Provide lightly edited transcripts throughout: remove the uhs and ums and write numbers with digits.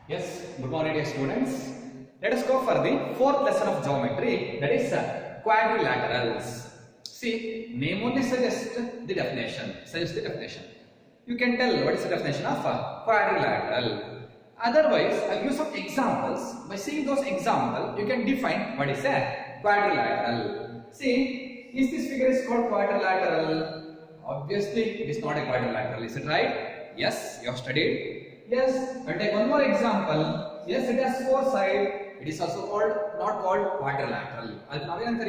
Yes, good morning dear students. Let us go for the fourth lesson of geometry, that is quadrilaterals. See, name only suggests the definition. You can tell what is the definition of quadrilateral. Otherwise, I'll use some examples. By seeing those examples, you can define what is a quadrilateral. See, is this figure is called quadrilateral? Obviously, it is not a quadrilateral. Is it right? Yes, you have studied. Yes, I'll take one more example. Yes, it has four sides. It is also called not called quadrilateral. Quadrilateral anta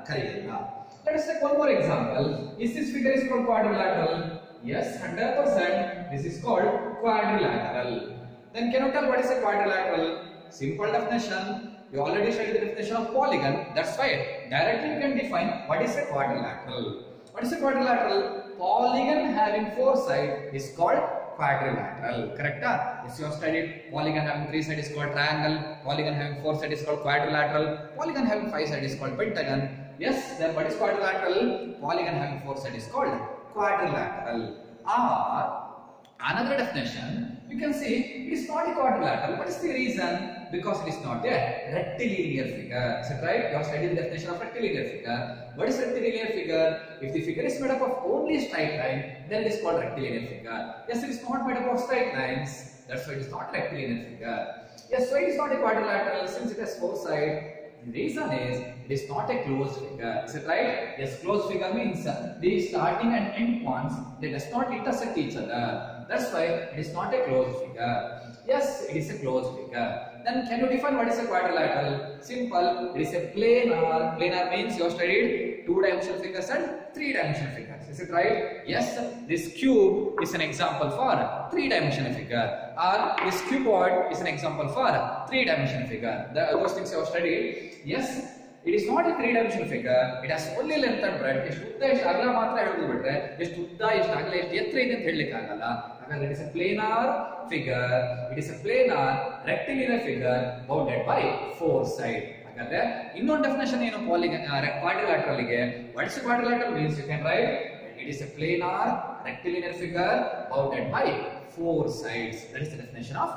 kariyalla. Let us take one more example. Is this figure is called quadrilateral? Yes, 100%. This is called quadrilateral. Then can you tell what is a quadrilateral? Simple definition. You already studied the definition of polygon. That's why directly you can define what is a quadrilateral. What is a quadrilateral? Polygon having four sides is called quadrilateral. Correct? Yes, you have studied polygon having three sides is called triangle. Polygon having four sides is called quadrilateral. Polygon having five sides is called pentagon. Yes, then what is quadrilateral? Polygon having four sides is called quadrilateral. Or another definition, you can say it is not a quadrilateral. What is the reason? Because it is not a rectilinear figure. Is it right? You have studied the definition of rectilinear figure. What is rectilinear figure? If the figure is made up of only straight line, then it is called rectilinear figure. Yes, it is not made up of straight lines. That's why it is not rectilinear figure. Yes, so it is not a quadrilateral since it has four sides. The reason is it is not a closed figure. Is it right? Yes, closed figure means the starting and end points they does not intersect each other. That's why it is not a closed figure. Yes, it is a closed figure. Then can you define what is a quadrilateral? Simple. It is a planar. Planar means you have studied two-dimensional figures and three-dimensional figures. Is it right? Yes. This cube is an example for three-dimensional figure. Or this cuboid is an example for three-dimensional figure. Those things you have studied. Yes. It is not a three-dimensional figure. It has only length and breadth. ಎಷ್ಟು ಉದ್ದ ಎಷ್ಟು ಅಗಲ ಮಾತ್ರ ಹೇಳೋದು ಬಿಟ್ರೆ ಎಷ್ಟು ಉದ್ದ ಎಷ್ಟು ಅಗಲ ಎಷ್ಟು ಎತ್ತರ ಇದೆ ಅಂತ ಹೇಳಲಿಕ್ಕೆ ಆಗಲ್ಲ. ಹಾಗಾದ್ರೆ it is a planar figure. It is a planar rectilinear figure bounded by four sides. ಹಾಗಾದ್ರೆ ಇನ್ನೊಂದು ಡೆಫಿನೇಷನ್ ಏನು quadrilateral ಗೆ? What is a quadrilateral means you can write it is a planar rectilinear figure bounded by four sides. That is the definition of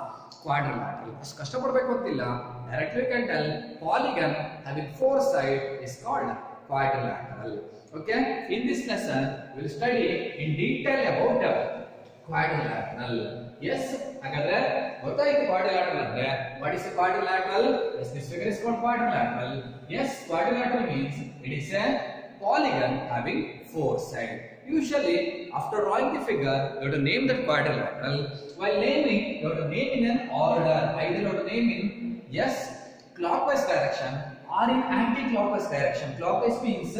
quadrilateral. ಅಷ್ಟು ಕಷ್ಟಪಡಬೇಕು ಅಂತಿಲ್ಲ. Directly you can tell polygon having four sides is called quadrilateral. Okay? In this lesson, we will study in detail about quadrilateral. Yes, ಹಾಗಾದ್ರೆ ಗೊತ್ತಾಯ್ತು quadrilateral ಅಂದ್ರೆ what is a quadrilateral? Yes, this figure is called quadrilateral. Yes, quadrilateral means it is a polygon having four sides. Usually, after drawing the figure, you have to name that quadrilateral. While naming, you have to name in an order. Either you have to name in yes clockwise direction or in anti-clockwise direction. Clockwise means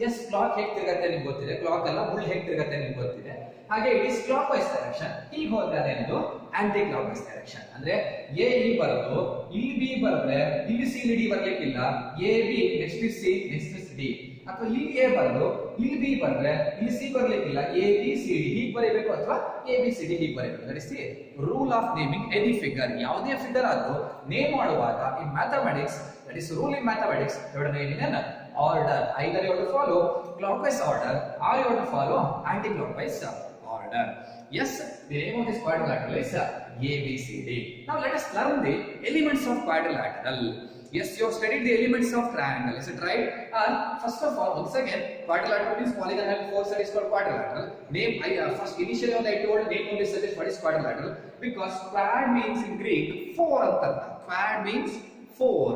yes clock ಹೇಗೆ ತಿರುಗುತ್ತೆ ನಿಮಗೆ ಗೊತ್ತಿದೆ. Clock ಅಲ್ಲ ಮುಳ್ಳು ಹೇಗೆ ತಿರುಗುತ್ತೆ ನಿಮಗೆ ಗೊತ್ತಿದೆ. ಹಾಗೆ it is clockwise direction. ಈಗ ಹೋದ್ರೆ ಇದು ಆಂಟಿ ಕ್ಲಾಕ್ವೈಸ್ ಡೈರೆಕ್ಷನ್. ಅಂದ್ರೆ ಎ ಇಲ್ಲಿ ಬರೋದು, ಇಲ್ಲಿ ಬಿ ಬರುತ್ತೆ, ಇಲ್ಲಿ ಸಿ ಡಿ ಬರ್ಲಿಕ್ಕಿಲ್ಲ. A B next is C next is D. ಅಥವಾ ಇಲ್ಲಿ ಎ ಬರೋದು, ಇಲ್ಲಿ ಬಿ ಬಂದ್ರೆ ಇಲ್ಲಿ ಸಿ ಬರ್ಲಿಕ್ಕಿಲ್ಲ. ಎ ಬಿ ಸಿ ಡಿ ಹೀಗೆ ಬರೀಬೇಕು ಅಥವಾ ಎ ಬಿ ಸಿ ಡಿ ಹೀಗೆ ಬರೀಬೇಕು. That is the rule of naming any figure. ಯಾವುದೇ ಫಿಗರ್ ಆದ್ರೂ ನೇಮ್ ಮಾಡುವಾಗ in mathematics, that is rule in mathematics, you have to name in an order. Either you have to follow clockwise order or you have to follow anti-clockwise order. Yes, the name of this quadrilateral is ABCD. Now let us learn the elements of quadrilateral. Yes, you have studied the elements of triangle. Is it right? First of all, once again, quadrilateral means polygon having four sides is called quadrilateral. Name, first initially I told name only suggests what is quadrilateral because quad means in Greek four anta. Quad means four.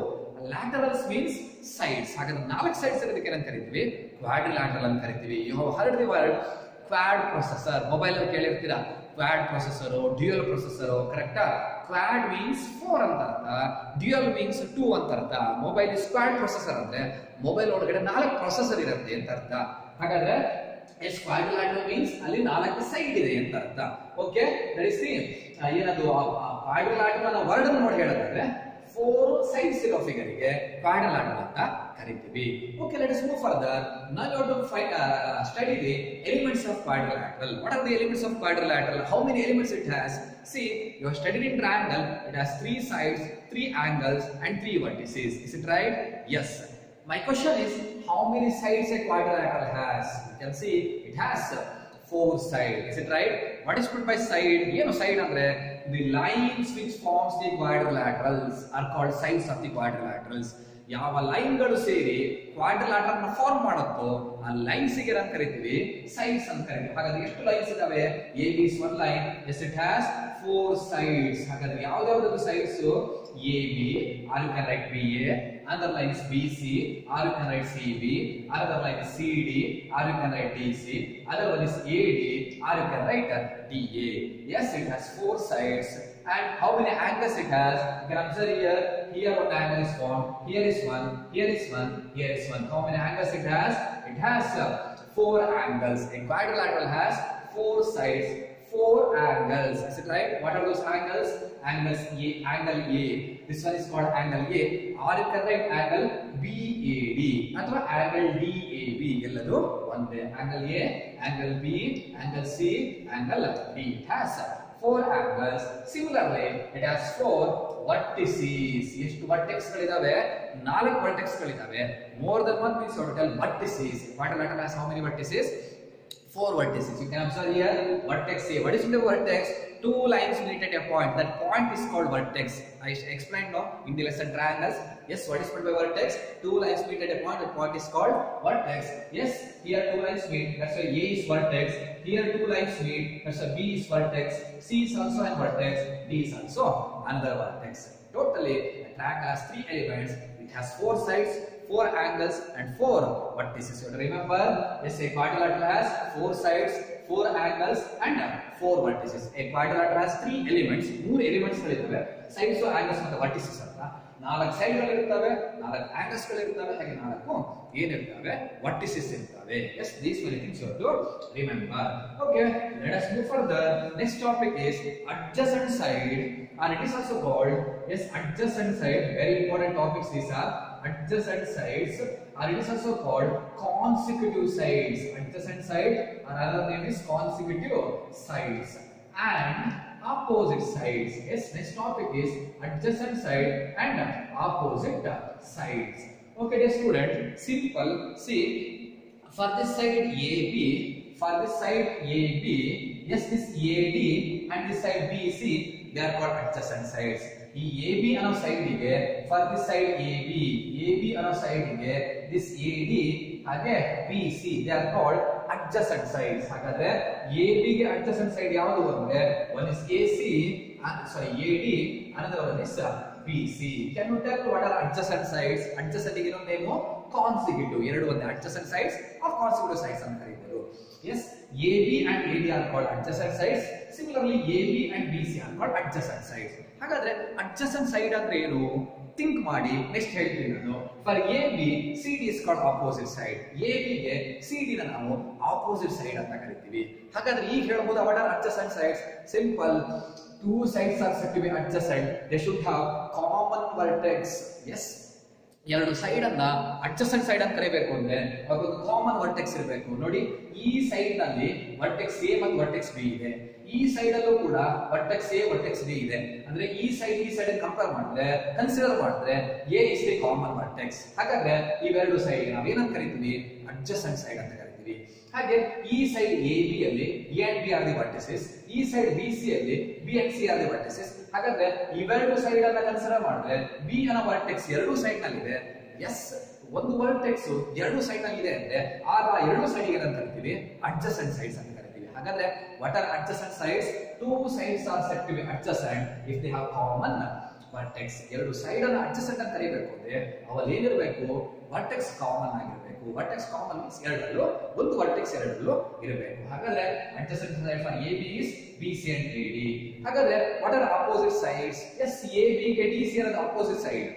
Laterals means sides. ಹಾಗಾದ್ರೆ ನಾಲ್ಕು sides ಇರೋದಕ್ಕೆ ಏನಂತ ಕರಿತೀವಿ? Quadrilateral ಅಂತ ಕರಿತೀವಿ. You have heard the word quad processor. Mobile ಅಲ್ಲಿ ಕೇಳಿರ್ತೀರಾ quad processor, dual processor. ಕರೆಕ್ಟಾ? ಕ್ವಾಡ್ ಮೀನ್ಸ್ ಫೋರ್ ಅಂತ ಅರ್ಥ, ಡ್ಯುಯಲ್ ಮೀನ್ಸ್ ಟೂ ಅಂತ ಅರ್ಥ. ಮೊಬೈಲ್ ಇಸ್ ಕ್ವಾಡ್ ಪ್ರೊಸೆಸರ್ ಅಂದ್ರೆ ಮೊಬೈಲ್ ಒಳಗಡೆ ನಾಲ್ಕು ಪ್ರೊಸೆಸರ್ ಇರುತ್ತೆ ಅಂತ ಅರ್ಥ. ಹಾಗಾದ್ರೆ ಎಸ್ ಕ್ವಾಡ್ರಿಲ್ಯಾಟರಲ್ ಮೀನ್ಸ್ ಅಲ್ಲಿ ನಾಲ್ಕು ಸೈಡ್ ಇದೆ ಅಂತ ಅರ್ಥ. ಓಕೆ, ದಟ್ ಇಸ್ ದಿ ಏನದು ಕ್ವಾಡ್ರಿಲ್ಯಾಟರಲ್ ಅನ್ನೋ ವರ್ಡ್ ನೋಡಿ ಹೇಳೋದಾದ್ರೆ four sides ಇರೋ ಫಿಗರ್ ಗೆ quadrilateral ಅಂತ ಕರಿತೀವಿ. Okay, let us move further. Now you have to study the elements of quadrilateral. What are the elements of quadrilateral? How many elements it has? See, you have studied in triangle. It has three sides, three angles, and three vertices. Is it right? Yes. My question is, how many sides a quadrilateral has? You can see it has four sides. Is it right? What is meant by side? Side andre the lines which forms the quadrilaterals are called sides of the quadrilaterals. ಯಾವ ಲೈನ್ಗಳು ಸೇರಿ ಕ್ವಾಡ್ರಿಲ್ಯಾಟರಲ್ ನ form ಮಾಡುತ್ತೋ ಆ lines ಗೆ ನಾವು ಕರಿತೀವಿ sides ಅಂತ ಕರಿತೀವಿ. ಹಾಗಾದ್ರೆ ಎಷ್ಟು ಲೈನ್ಸ್ ಇದಾವೆ? A B is one line. As it has 4 sides. ಹಾಗಾದ್ರೆ ಯಾವ್ದಾವ್ದು sides? A B, or you can write B A, another line is BC, or you can write CB, another line is CD, or you can write DC, other one is AD, or you can write DA. Yes, it has 4 sides. And how many angles it has? You can observe here. Here one angle is formed. Here is one. Here is one. Here is one. How many angles it has? It has 4 angles. A quadrilateral has 4 sides, 4 angles. Is it right? What are those angles? Angles A, angle A. This one is called angle A. Or you can write angle BAD ಅಥವಾ angle DAB. ಎಲ್ಲದು ಒಂದೇ. Angle A, angle B, angle C, angle D. It has 4 angles. Similarly, it has 4 vertices. ಎಷ್ಟು vertex ಗಳಿದಾವೆ? 4 vertex ಗಳಿದಾವೆ. More than one means total vertices. Quadrilateral has how many vertices? 4 vertices. You can observe here vertex A. What is the vertex? 2 lines meet at a point. That point is called vertex. I explained now in the lesson triangles. Yes, what is meant by vertex? 2 lines meet at a point. The point is called vertex. Yes, here 2 lines meet. That's why A is vertex. Here 2 lines meet. That's why B is vertex. C is also a vertex. D is also another vertex. Totally, a triangle has 3 elements. It has 4 sides, 4 angles and 4 vertices. So remember, yes, a quadrilateral has 4 sides, 4 angles and 4 vertices. A quadrilateral has 3 elements. 3 elements ಗಳಿವೆ. Sides, angles ಮತ್ತು vertices ಅಂತ. 4 side ಗಳು ಇರ್ತವೆ, 4 angles ಗಳು ಇರ್ತವೆ, ಹಾಗೆ 4 ಏನಿರ್ತವೆ? vertices ಇರ್ತವೆ. Yes, these many things you have to remember. Okay, let us move further. Next topic is adjacent side, and it is also called, yes, adjacent side. Very important topics these are. Adjacent sides, or it is also called consecutive sides. Adjacent side, another name is consecutive sides, and opposite sides. Yes, next topic is adjacent side and opposite sides. Okay, dear student, simple. See, for this side AB, for this side AB, yes, this AD and this side BC, they are called adjacent sides. ಈ AB ಅನ್ನೋ side ಗೆ for this side AB ಅನ್ನೋ side ಗೆ this AD ಹಾಗೆ BC they are called adjacent sides. ಹಾಗಾದ್ರೆ AB ಗೆ adjacent side ಯಾವುದು ಅಂದ್ರೆ one is AC and sorry AD, another one is BC. Can you tell what are adjacent sides? Adjacent ಗೆ ಇನ್ನೊಂದು name consecutive. ಎರಡು ಒಂದೇ adjacent sides or consecutive sides ಅಂತ ಕರೀತಾರೆ. Yes, AB and AD are called adjacent sides. Similarly, AB and BC are called adjacent sides. ಹಾಗಾದ್ರೆ adjacent side ಅಂದ್ರೆ ಏನು? Think ಮಾಡಿ, ನೆಕ್ಸ್ಟ್ ಹೇಳ್ತೀನಿ ನಾನು. For AB, CD is called opposite side. AB ಗೆ CD ನ ನಾವು opposite side ಅಂತ ಕರಿತೀವಿ. ಹಾಗಾದ್ರೆ ಈಗ ಹೇಳಬಹುದು what are adjacent sides? Simple. 2 sides are said to be adjacent. They should have common vertex. Yes. ಎರಡು ಸೈಡ್ ಅನ್ನ ಅಡ್ಜಸೆಂಟ್ ಸೈಡ್ ಅಂತ ಕರೀಬೇಕು ಅಂದ್ರೆ ಅದೊಂದು ಕಾಮನ್ ವರ್ಟೆಕ್ಸ್ ಇರಬೇಕು. ನೋಡಿ, ಈ ಸೈಡ್ ನಲ್ಲಿ ವರ್ಟೆಕ್ಸ್ ಎ ಮತ್ತು ವರ್ಟೆಕ್ಸ್ ಬಿ ಇದೆ. ಈ ಸೈಡ್ ಅಲ್ಲೂ ಕೂಡ ವರ್ಟೆಕ್ಸ್ ಎ ವರ್ಟೆಕ್ಸ್ ಬಿ ಇದೆ. ಅಂದ್ರೆ ಈ ಸೈಡ್ ಕಂಪೇರ್ ಮಾಡಿದ್ರೆ, ಕನ್ಸಿಡರ್ ಮಾಡಿದ್ರೆ A is the common vertex. ಹಾಗಾದ್ರೆ ಇವೆರಡು ಸೈಡ್ ನಾವು ಏನಂತ ಕರಿತೀವಿ? ಅಡ್ಜಸೆಂಟ್ ಸೈಡ್ ಅಂತ ಕರಿತೀವಿ. ಹಾಗೆ ಈ ಸೈಡ್ ಎ ಬಿ ಅಲ್ಲಿ A and B R the vertices, ಈ ಸೈಡ್ ಬಿ ಸಿ ಅಲ್ಲಿ B and C R the vertices. ಹಾಗಾದ್ರೆ ಇವೆರಡು ಸೈಡ್ ಅನ್ನ ಕನ್ಸಿಡರ್ ಮಾಡಿದ್ರೆ ಬಿ ಅನ್ನೋ ವರ್ಟೆಕ್ಸ್ ಎರಡು ಸೈಡ್ ನಲ್ಲಿ ಇದೆ. ಎಸ್, ಒಂದು ವರ್ಟೆಕ್ಸ್ ಎರಡು ಸೈಡ್ ನಲ್ಲಿ ಇದೆ ಅಂದ್ರೆ ಆಗ ಎರಡು ಸೈಡ್ ಏನಂತ ಕರಿತೀವಿ? ಅಡ್ಜಸೆಂಟ್ ಸೈಡ್ಸ್ ಅಂತ ಕರಿತೀವಿ. ಹಾಗಾದ್ರೆ what are adjacent sides? 2 sides are said to be adjacent if they have common vertex. ಎರಡು ಸೈಡ್ ಅನ್ನ ಅಡ್ಜಸೆಂಟ್ ಅಂತ ಕರೀಬೇಕು ಅಂದ್ರೆ ಅವಲ್ಲಿ ಏನಿರಬೇಕು? ವರ್ಟೆಕ್ಸ್ ಕಾಮನ್ ಆಗಿರಬೇಕು. ವರ್ಟೆಕ್ಸ್ ಕಾಮನ್ ಮೀನ್ಸ್ ಎರಡರಲ್ಲೂ ಒಂದು ವರ್ಟೆಕ್ಸ್ ಎರಡರಲ್ಲೂ ಇರಬೇಕು. ಹಾಗಾದ್ರೆ adjacent side for AB is BC and AD. ಹಾಗಾದ್ರೆ what are opposite sides? Yes, AB ಗೆ DC ಅನ್ನೋದು ಅಪೋಸಿಟ್ ಸೈಡ್.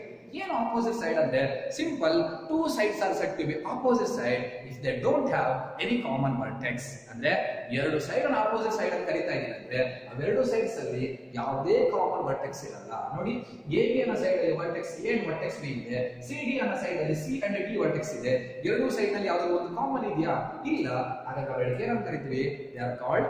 ಏನು ಅಪೋಸಿಟ್ ಸೈಡ್ ಅಂದ್ರೆ simple, 2 sides are said to be opposite side if they don't have any common vertex. ಅಂದ್ರೆ ಎರಡು side ಅನ್ನು opposite side ಅಂತ ಕರೀತಾ ಇದ್ದೀನಿ ಅಂದ್ರೆ ಅವೆರಡು ಸೈಡ್ಸ್ ಅಲ್ಲಿ ಯಾವುದೇ ಕಾಮನ್ ವರ್ಟೆಕ್ಸ್ ಇರಲ್ಲ. ನೋಡಿ, AB ಅನ್ನೋ ಸೈಡ್ ಅಲ್ಲಿ vertex A and vertex B ಇದೆ. CD ಅನ್ನೋ ಸೈಡ್ ಅಲ್ಲಿ C and D ವರ್ಟೆಕ್ಸ್ ಇದೆ. ಎರಡು ಸೈಡ್ ನಲ್ಲಿ ಯಾವುದಾದ್ರು ಒಂದು ಕಾಮನ್ ಇದೆಯಾ? ಇಲ್ಲ. ಹಾಗಾದ್ರೆ ಅವೆರಡಕ್ಕೆ ಏನಂತ ಕರಿತೀವಿ? They are called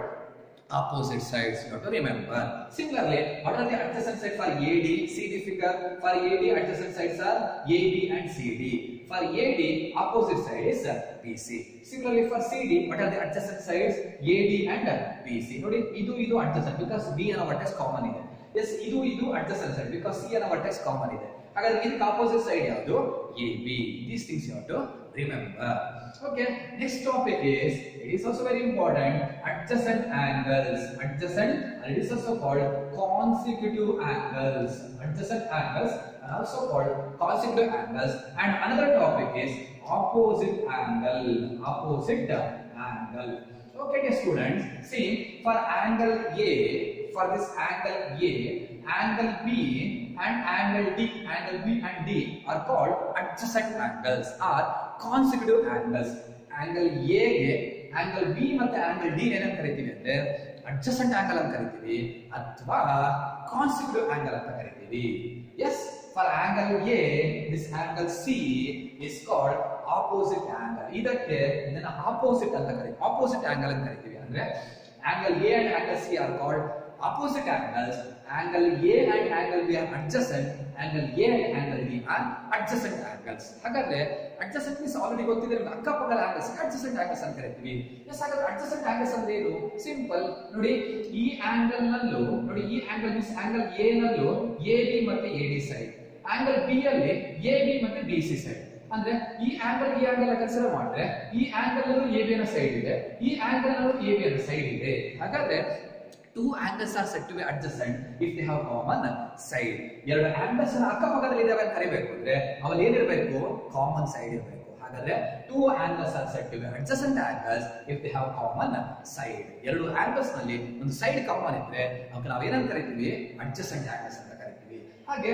opposite sides. You have to remember. Similarly, what are the adjacent sides for AD? See the figure. For AD, adjacent sides are AB and CD. For AD, opposite side is BC. Similarly, for CD, what are the adjacent sides? AD and BC. Nodi, idu adjacent because B and vertex common ide. Yes, idu adjacent side because C and vertex common ide. Hagadre idಕ್ಕೆ opposite side yavadu? AB. These things you have to remember. Okay, next topic is, it is also very important, adjacent angles. Adjacent, and it is also called consecutive angles. Adjacent angles are also called consecutive angles. And another topic is opposite angle. Opposite angle. Okay, dear students, see, for angle A, for this angle A, angle B and angle D, angle B and D are called adjacent angles or consecutive angles. Angle A ಗೆ angle B ಮತ್ತೆ angle D ಏನಂತ ಕರೀತೀವಿ ಅಂದ್ರೆ adjacent angle ಅಂತ ಕರೀತೀವಿ ಅಥವಾ consecutive angle ಅಂತ ಕರೀತೀವಿ. Yes, for angle A, this angle C is called opposite angle. ಇದಕ್ಕೆ ಇದನ್ನ opposite ಅಂತ ಕರೀತೀವಿ. Opposite angle ಅಂತ ಕರೀತೀವಿ. ಅಂದ್ರೆ angle A and angle C are called opposite angles. Angle A and angle B are adjacent. Angle A and angle D are adjacent angles. ಹಾಗಾದ್ರೆ adjacent means already ಗೊತ್ತಿದೆ ನಿಮಗೆ, ಅಕ್ಕಪಕ್ಕದ angles adjacent angles ಅಂತ ಕರೀತೀವಿ. yes, ಹಾಗಾದ್ರೆ adjacent angles ಅಂದ್ರೆ ಏನು? Simple ನೋಡಿ, ಈ ಆಂಗಲ್ ನಲ್ಲೂ ನೋಡಿ, ಈ ಆಂಗಲ್ ಮೀನ್ಸ್ ಆಂಗಲ್ A ನಲ್ಲೂ AB ಮತ್ತೆ AD ಸೈಡ್, ಆಂಗಲ್ B ಅಲ್ಲಿ AB ಮತ್ತೆ BC ಸೈಡ್. ಅಂದ್ರೆ ಈ ಆಂಗಲ್ ಈ ಆಂಗಲ್ ಕನ್ಸಿಡರ್ ಮಾಡಿದ್ರೆ ಈ ಆಂಗಲ್ ನಲ್ಲೂ AB ನ ಸೈಡ್ ಇದೆ, ಈ ಆಂಗಲ್ ನಲ್ಲೂ AB ನ ಸೈಡ್ ಇದೆ. ಹಾಗಾದ್ರೆ two angles are said to be adjacent if they have common side. ಎರಡು angles ನ ಅಕ್ಕಪಕ್ಕದಲ್ಲಿ ಇದಾವೆ ಅಂತ ಕರಿಬೇಕು ಅಂದ್ರೆ ಅವಲ್ಲಿ ಏನಿರಬೇಕು? ಕಾಮನ್ ಸೈಡ್ ಇರಬೇಕು. ಹಾಗಾದ್ರೆ two angles are said to be adjacent angles if they have common side. ಎರಡು angles ನಲ್ಲಿ ಒಂದು ಸೈಡ್ ಕಾಮನ್ ಇದ್ರೆ ಅವಕ್ಕೆ ನಾವು ಏನಂತ ಕರಿತೀವಿ? adjacent angles ಅಂತ ಕರಿತೀವಿ. ಹಾಗೆ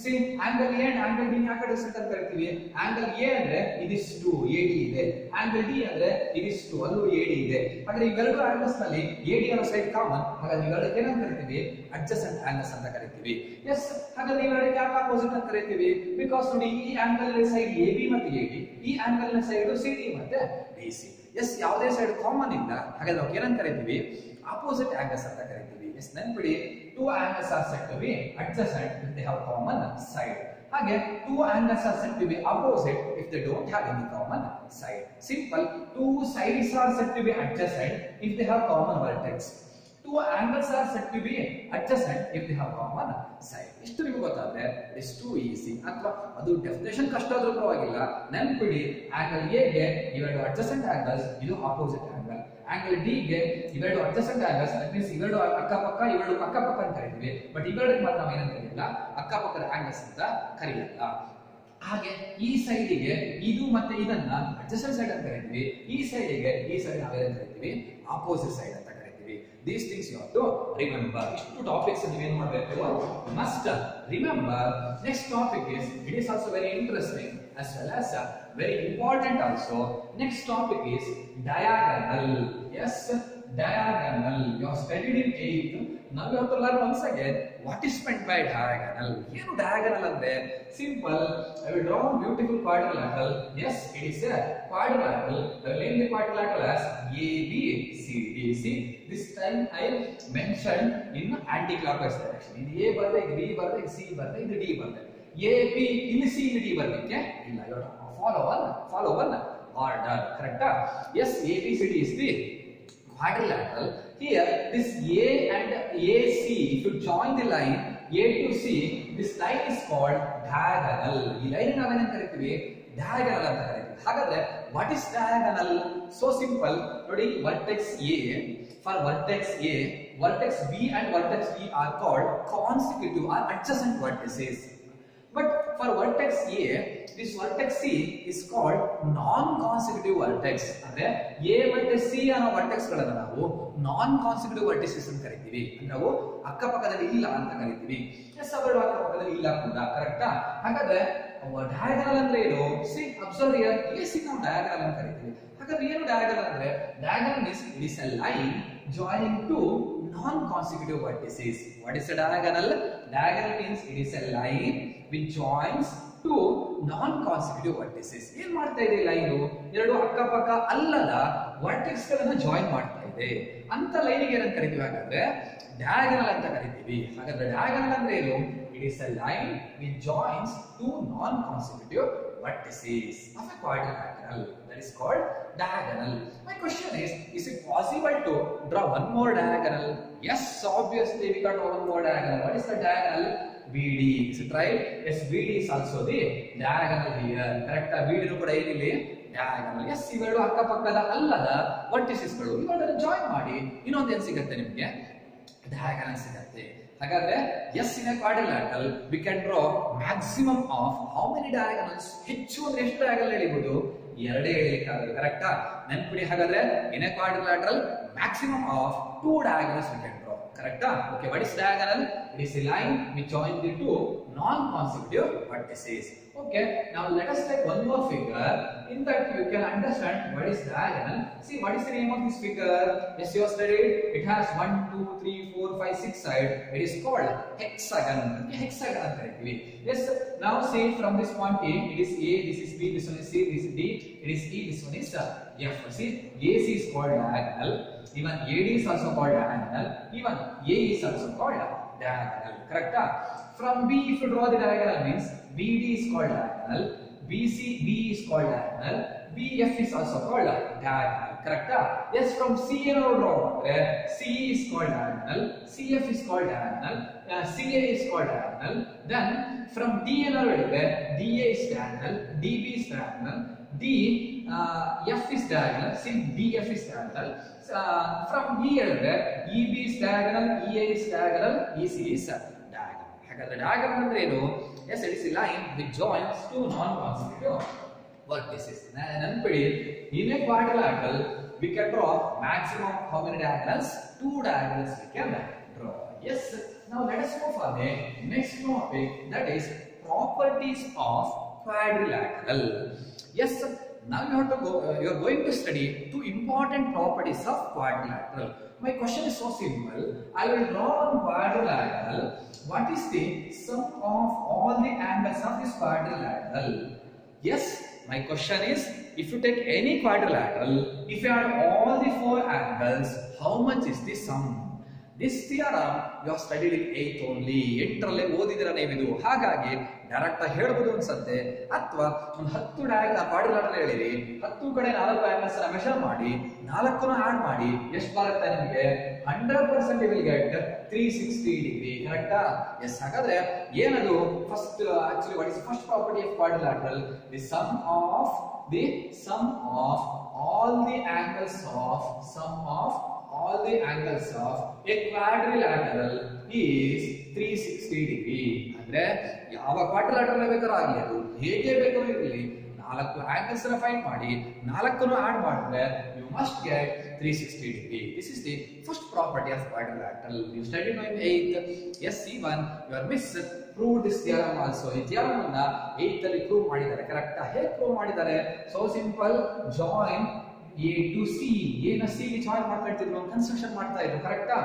C angle A and angle B ಯಾಕೆ adjacent ಅಂತ ಕರಿತೀವಿ? angle A ಅಂದ್ರೆ ಇದಿಷ್ಟು AD ಇದೆ, angle D ಅಂದ್ರೆ ಇದಿಷ್ಟು ಅಲ್ಲೂ AD ಇದೆ. ಹಾಗಾದ್ರೆ ಇವೆರಡು angles ನಲ್ಲಿ AD ಅನ್ನೋ ಸೈಡ್ ಕಾಮನ್. ಹಾಗಾದ್ರೆ ಇವೆರಡಕ್ಕೆ ಏನಂತ ಕರಿತೀವಿ? adjacent angles ಅಂತ ಕರಿತೀವಿ. ಎಸ್, ಹಾಗಾದ್ರೆ ಇವೆರಡಕ್ಕೆ ಯಾಕೆ ಆಪೋಸಿಟ್ ಅಂತ ಕರಿತೀವಿ? ಬಿಕಾಸ್ ನೋಡಿ, ಈ ಆಂಗಲ್ ಸೈಡ್ AB ಮತ್ತೆ AD, ಈ ಆಂಗಲ್ ನ ಸೈಡ್ CD ಮತ್ತೆ BC. ಎಸ್, ಯಾವುದೇ ಸೈಡ್ ಕಾಮನ್ ಇಲ್ಲ. ಹಾಗಾದ್ರೆ ನಾವು ಏನಂತ ಕರಿತೀವಿ? ಆಪೋಸಿಟ್ angles ಅಂತ ಕರಿತೀವಿ. ಎಸ್, ನೆನಪಿಡಿ, two angles are said to be adjacent if they have common side. ಹಾಗೆ two angles are said to be opposite if they don't have any common side. Simple, two sides are said to be adjacent if they have common vertex. Two angles are said to be adjacent if they have common side. ಇಷ್ಟು ನಿಮಗೆ ಗೊತ್ತಾದ್ರೆ it's to easy. ಅಥವಾ ಅದು definition ಕಷ್ಟ ಆದ್ರೂ ಪರವಾಗಿಲ್ಲ, ನೆನಪಿಡಿ, angle A ಗೆ ಇವೆರಡು ಅಡ್ಜಸೆಂಟ್ ಆಂಗಲ್ಸ್, ಇದು ಆಪೋಸಿಟ್ ಆಂಗಲ್. ಆಂಗಲ್ ಡಿ ಗೆ ಇವೆರಡು ಅಡ್ಜಸೆಂಟ್ ಆಂಗಲ್ಸ್, ದಟ್ ಮೀನ್ಸ್ ಇವೆರಡು ಅಕ್ಕಪಕ್ಕ, ಇವೆರಡು ಪಕ್ಕಪಕ್ಕ ಅಂತ ಕರಿತೀವಿ. ಬಟ್ ಇವೆರಡಕ್ಕೆ ಮಾತ್ರ ನಾವು ಏನಂತ ಕರೆಯಲ್ಲ? ಅಕ್ಕಪಕ್ಕದ ಆಂಗಲ್ಸ್ ಅಂತ ಕರೆಯಲ್ಲ. ಹಾಗೆ ಈ ಸೈಡಿಗೆ ಇದು ಮತ್ತೆ ಇದನ್ನ ಅಡ್ಜಸೆಂಟ್ ಸೈಡ್ ಅಂತ ಕರಿತೀವಿ, ಈ ಸೈಡಿಗೆ ಈ ಸೈಡ್ ನಾವೇನಂತ ಕರಿತೀವಿ? ಆಪೋಸಿಟ್ ಸೈಡ್ ಅಂತ ಕರಿತೀವಿ. These things you have to remember. Two topics you must remember. Next topic is, it is also very interesting as well as very important also. Next topic is diagonal. Yes, diagonal. You have studied in 8th. Now you have to learn once again what is meant by diagonal. ಏನು diagonal ಅಂದ್ರೆ? Simple. I will draw a beautiful quadrilateral. Yes, it is a quadrilateral. I will name the quadrilateral as ABCD. See, this time I mentioned in anti-clockwise direction. ಇದು A ಬರುತ್ತೆ, ಇದು B ಬರುತ್ತೆ, ಇದು C ಬರುತ್ತೆ, ಇದು D ಬರುತ್ತೆ. AB ಇಲ್ಲಿ C ಇಲ್ಲಿ D ಬರಲಿಕ್ಕೆ ಇಲ್ಲ. You have to follow one order. Correcta? Yes, ABCD is the quadrilateral. Here this A and AC, if you join the line A to C, this line is called diagonal. ಈ line ನಾವೇನಂತ ಕರಿತೀವಿ? diagonal ಅಂತ ಕರಿತೀವಿ. ಹಾಗಾದ್ರೆ what is diagonal? So simple. ನೋಡಿ, vertex A, for vertex A, vertex B and vertex D are called consecutive or adjacent vertices. But for vertex A, this vertex C is called non-consecutive vertex. ಅಂದ್ರೆ A ಮತ್ತೆ C ಅನ್ನೋ vertex ಗಳನ್ನ ನಾವು non-consecutive vertices ಅಂತ ಕರಿತೀವಿ. ನಾವು ಅಕ್ಕಪಕ್ಕದಲ್ಲಿ ಇಲ್ಲ ಅಂತ ಕರಿತೀವಿ. ಎಸ್, ಅವೆರಡು ಅಕ್ಕಪಕ್ಕದಲ್ಲಿ ಇಲ್ಲ ಕೂಡ. ಕರೆಕ್ಟಾ? ಹಾಗಾದ್ರೆ ಡಯಾಗನಲ್ ಅಂದ್ರೆ ಏನು? C, observe here. AC ನಾವು ಡಯಾಗನಲ್ ಅಂತ ಕರಿತೀವಿ. ಹಾಗಾದ್ರೆ ಏನು ಡಯಾಗನಲ್ ಅಂದ್ರೆ? Diagonal means it is a line joining two non-consecutive vertices. What is a diagonal? Diagonal means it is a line which joins two non-consecutive vertices. ಏನ್ ಮಾಡ್ತಾ ಇದೆ line? ಎರಡು ಅಕ್ಕಪಕ್ಕ ಅಲ್ಲದ ವರ್ಟೆಕ್ಸ್ ಗಳನ್ನ ಜಾಯಿನ್ ಮಾಡ್ತಾ ಇದೆ. ಇದೆ. ಅಂತ ಲೈನಿಗೆ ಏನಂತ ಕರಿತೀವಿ ಹಾಗಾದ್ರೆ ಡಯಾಗನಲ್ ಅಂತ ಕರಿತೀವಿ. ಹಾಗಾದ್ರೆ ಡಯಾಗನಲ್ ಅಂದ್ರೆ ಏನು? It is a line which joins two non-consecutive vertices of a quadrilateral. That is called diagonal. My question is it possible to draw one more diagonal? Yes, obviously we can draw one more diagonal. What is the diagonal? BD. Is it right? Yes, BD is also the diagonal here. Correct? BD nu kuda ಏನಿಲ್ಲಿ diagonal. Yes, ಇವೆರಡು ಅಕ್ಕಪಕ್ಕದ ಅಲ್ಲದ ವರ್ಟಿಸಸ್ಗಳು. ಇವೆರಡನ್ನು join ಮಾಡಿ ಇನ್ನೊಂದು ಏನು ಸಿಗುತ್ತೆ ನಿಮಗೆ? Diagonal ಸಿಗುತ್ತೆ. ಹಾಗಾದ್ರೆ yes, in a quadrilateral we can draw maximum of how many diagonals? ಹೆಚ್ಚು ಅಂದ್ರೆ ಎಷ್ಟು ಡಯಾಗನಲ್ ಎಳಿಬಹುದು? ಎರಡೇ ಎಳಿಲಿಕ್ಕಾಗಲ್ಲ. ಕರೆಕ್ಟಾ? ನೆನಪಿಡಿ. ಹಾಗಾದ್ರೆ in a quadrilateral maximum of 2 diagonals we can draw. Correcta? Okay, what is diagonal? It is a line which joins the two non-consecutive vertices. Okay, now let us take one more figure. In that you can understand what is diagonal. See, what is the name of this figure? Yes, you have studied. It has 1, 2, 3, 4, 5, 6 sides. It is called hexagon. Hexagon. Yes, now see from this point A, it is A, this is B, this one is C, this is D, it is E, this one is F. See, AC is called diagonal. Even AD is also called diagonal. Even A is also called diagonal. Correcta? From B, if you draw the diagonal, means BD is called diagonal, BCB is called diagonal, BF is also called diagonal. Correcta? Yes, from C and draw, CE is called diagonal, CF is called diagonal, CA is called diagonal. Then from D and DA is diagonal, DB is diagonal, F is diagonal, DF is diagonal. From E EB is diagonal, EA is diagonal, EC is diagonal. ಹಾಗಾದ್ರೆ diagonal ಅಂದ್ರೆ ಏನು? Yes, it is a line which joins two non-consecutive vertices. ನೆನಪಿಡಿ, in a quadrilateral we can draw maximum how many diagonals? 2 diagonals we can draw. Yes, now let us move for the next topic, that is properties of quadrilateral. Yes, now you have to go, you are going to study 2 important properties of quadrilateral. My question is so simple. I will draw on quadrilateral. What is the sum of all the angles of this quadrilateral? Yes, my question is, if you take any quadrilateral, if you add all the 4 angles, how much is the sum? This theorem you have studied in 8th only. 8ರಲ್ಲೇ ಓದಿದಿರ ನೀವಿದು. ಹಾಗಾಗಿ direct ಆಗಿ ಹೇಳ್ಬೋದು ಅನ್ಸುತ್ತೆ. ಅಥವಾ ಒಂದು 10 diagram ಕ್ವಾಡ್ರಿಲಾಟರಲ್ ಹೇಳಿರಿ, 10 ಕಡೆ 4 angles ಅನ್ನು measure ಮಾಡಿ 4ನ್ನು ಆಡ್ ಮಾಡಿ ಎಷ್ಟು ಬರುತ್ತೆ ನಿಮಗೆ? 100% you will get 360 degree. ಕರೆಕ್ಟಾ? ಎಸ್. ಹಾಗಾದ್ರೆ ಏನದು first? Actually what is first property of quadrilateral? The sum of all the angles of a quadrilateral is 360 degree. ಅಂದ್ರೆ ಯಾವ ಕ್ವಾಡ್ರಿಲಾಟರಲ್ ಬೇಕಾದ್ರೂ ಆಗಲಿ, ಅದು ಹೇಗೆ ಬೇಕಾದ್ರೂ ಇರಲಿ, 4 angles ಅನ್ನು ಫೈಂಡ್ ಮಾಡಿ 4ನ್ನು ಆಡ್ ಮಾಡಿದ್ರೆ you must get 360 degree. This is the first property of quadrilateral. You studied in 8th. Yes, even your miss proved this theorem also. ಈ theorem ಅನ್ನ 8th ಅಲ್ಲಿ ಪ್ರೂವ್ ಮಾಡಿದ್ದಾರೆ. ಕರೆಕ್ಟಾ? ಹೇಗೆ ಪ್ರೂವ್ ಮಾಡಿದ್ದಾರೆ? So simple, join A to C. A ನ C ಗೆ join ಮಾಡ್ತಿದ್ರು, ಕನ್ಸ್ಟ್ರಕ್ಷನ್ ಮಾಡ್ತಾ ಇದ್ರು. ಕರೆಕ್ಟಾ?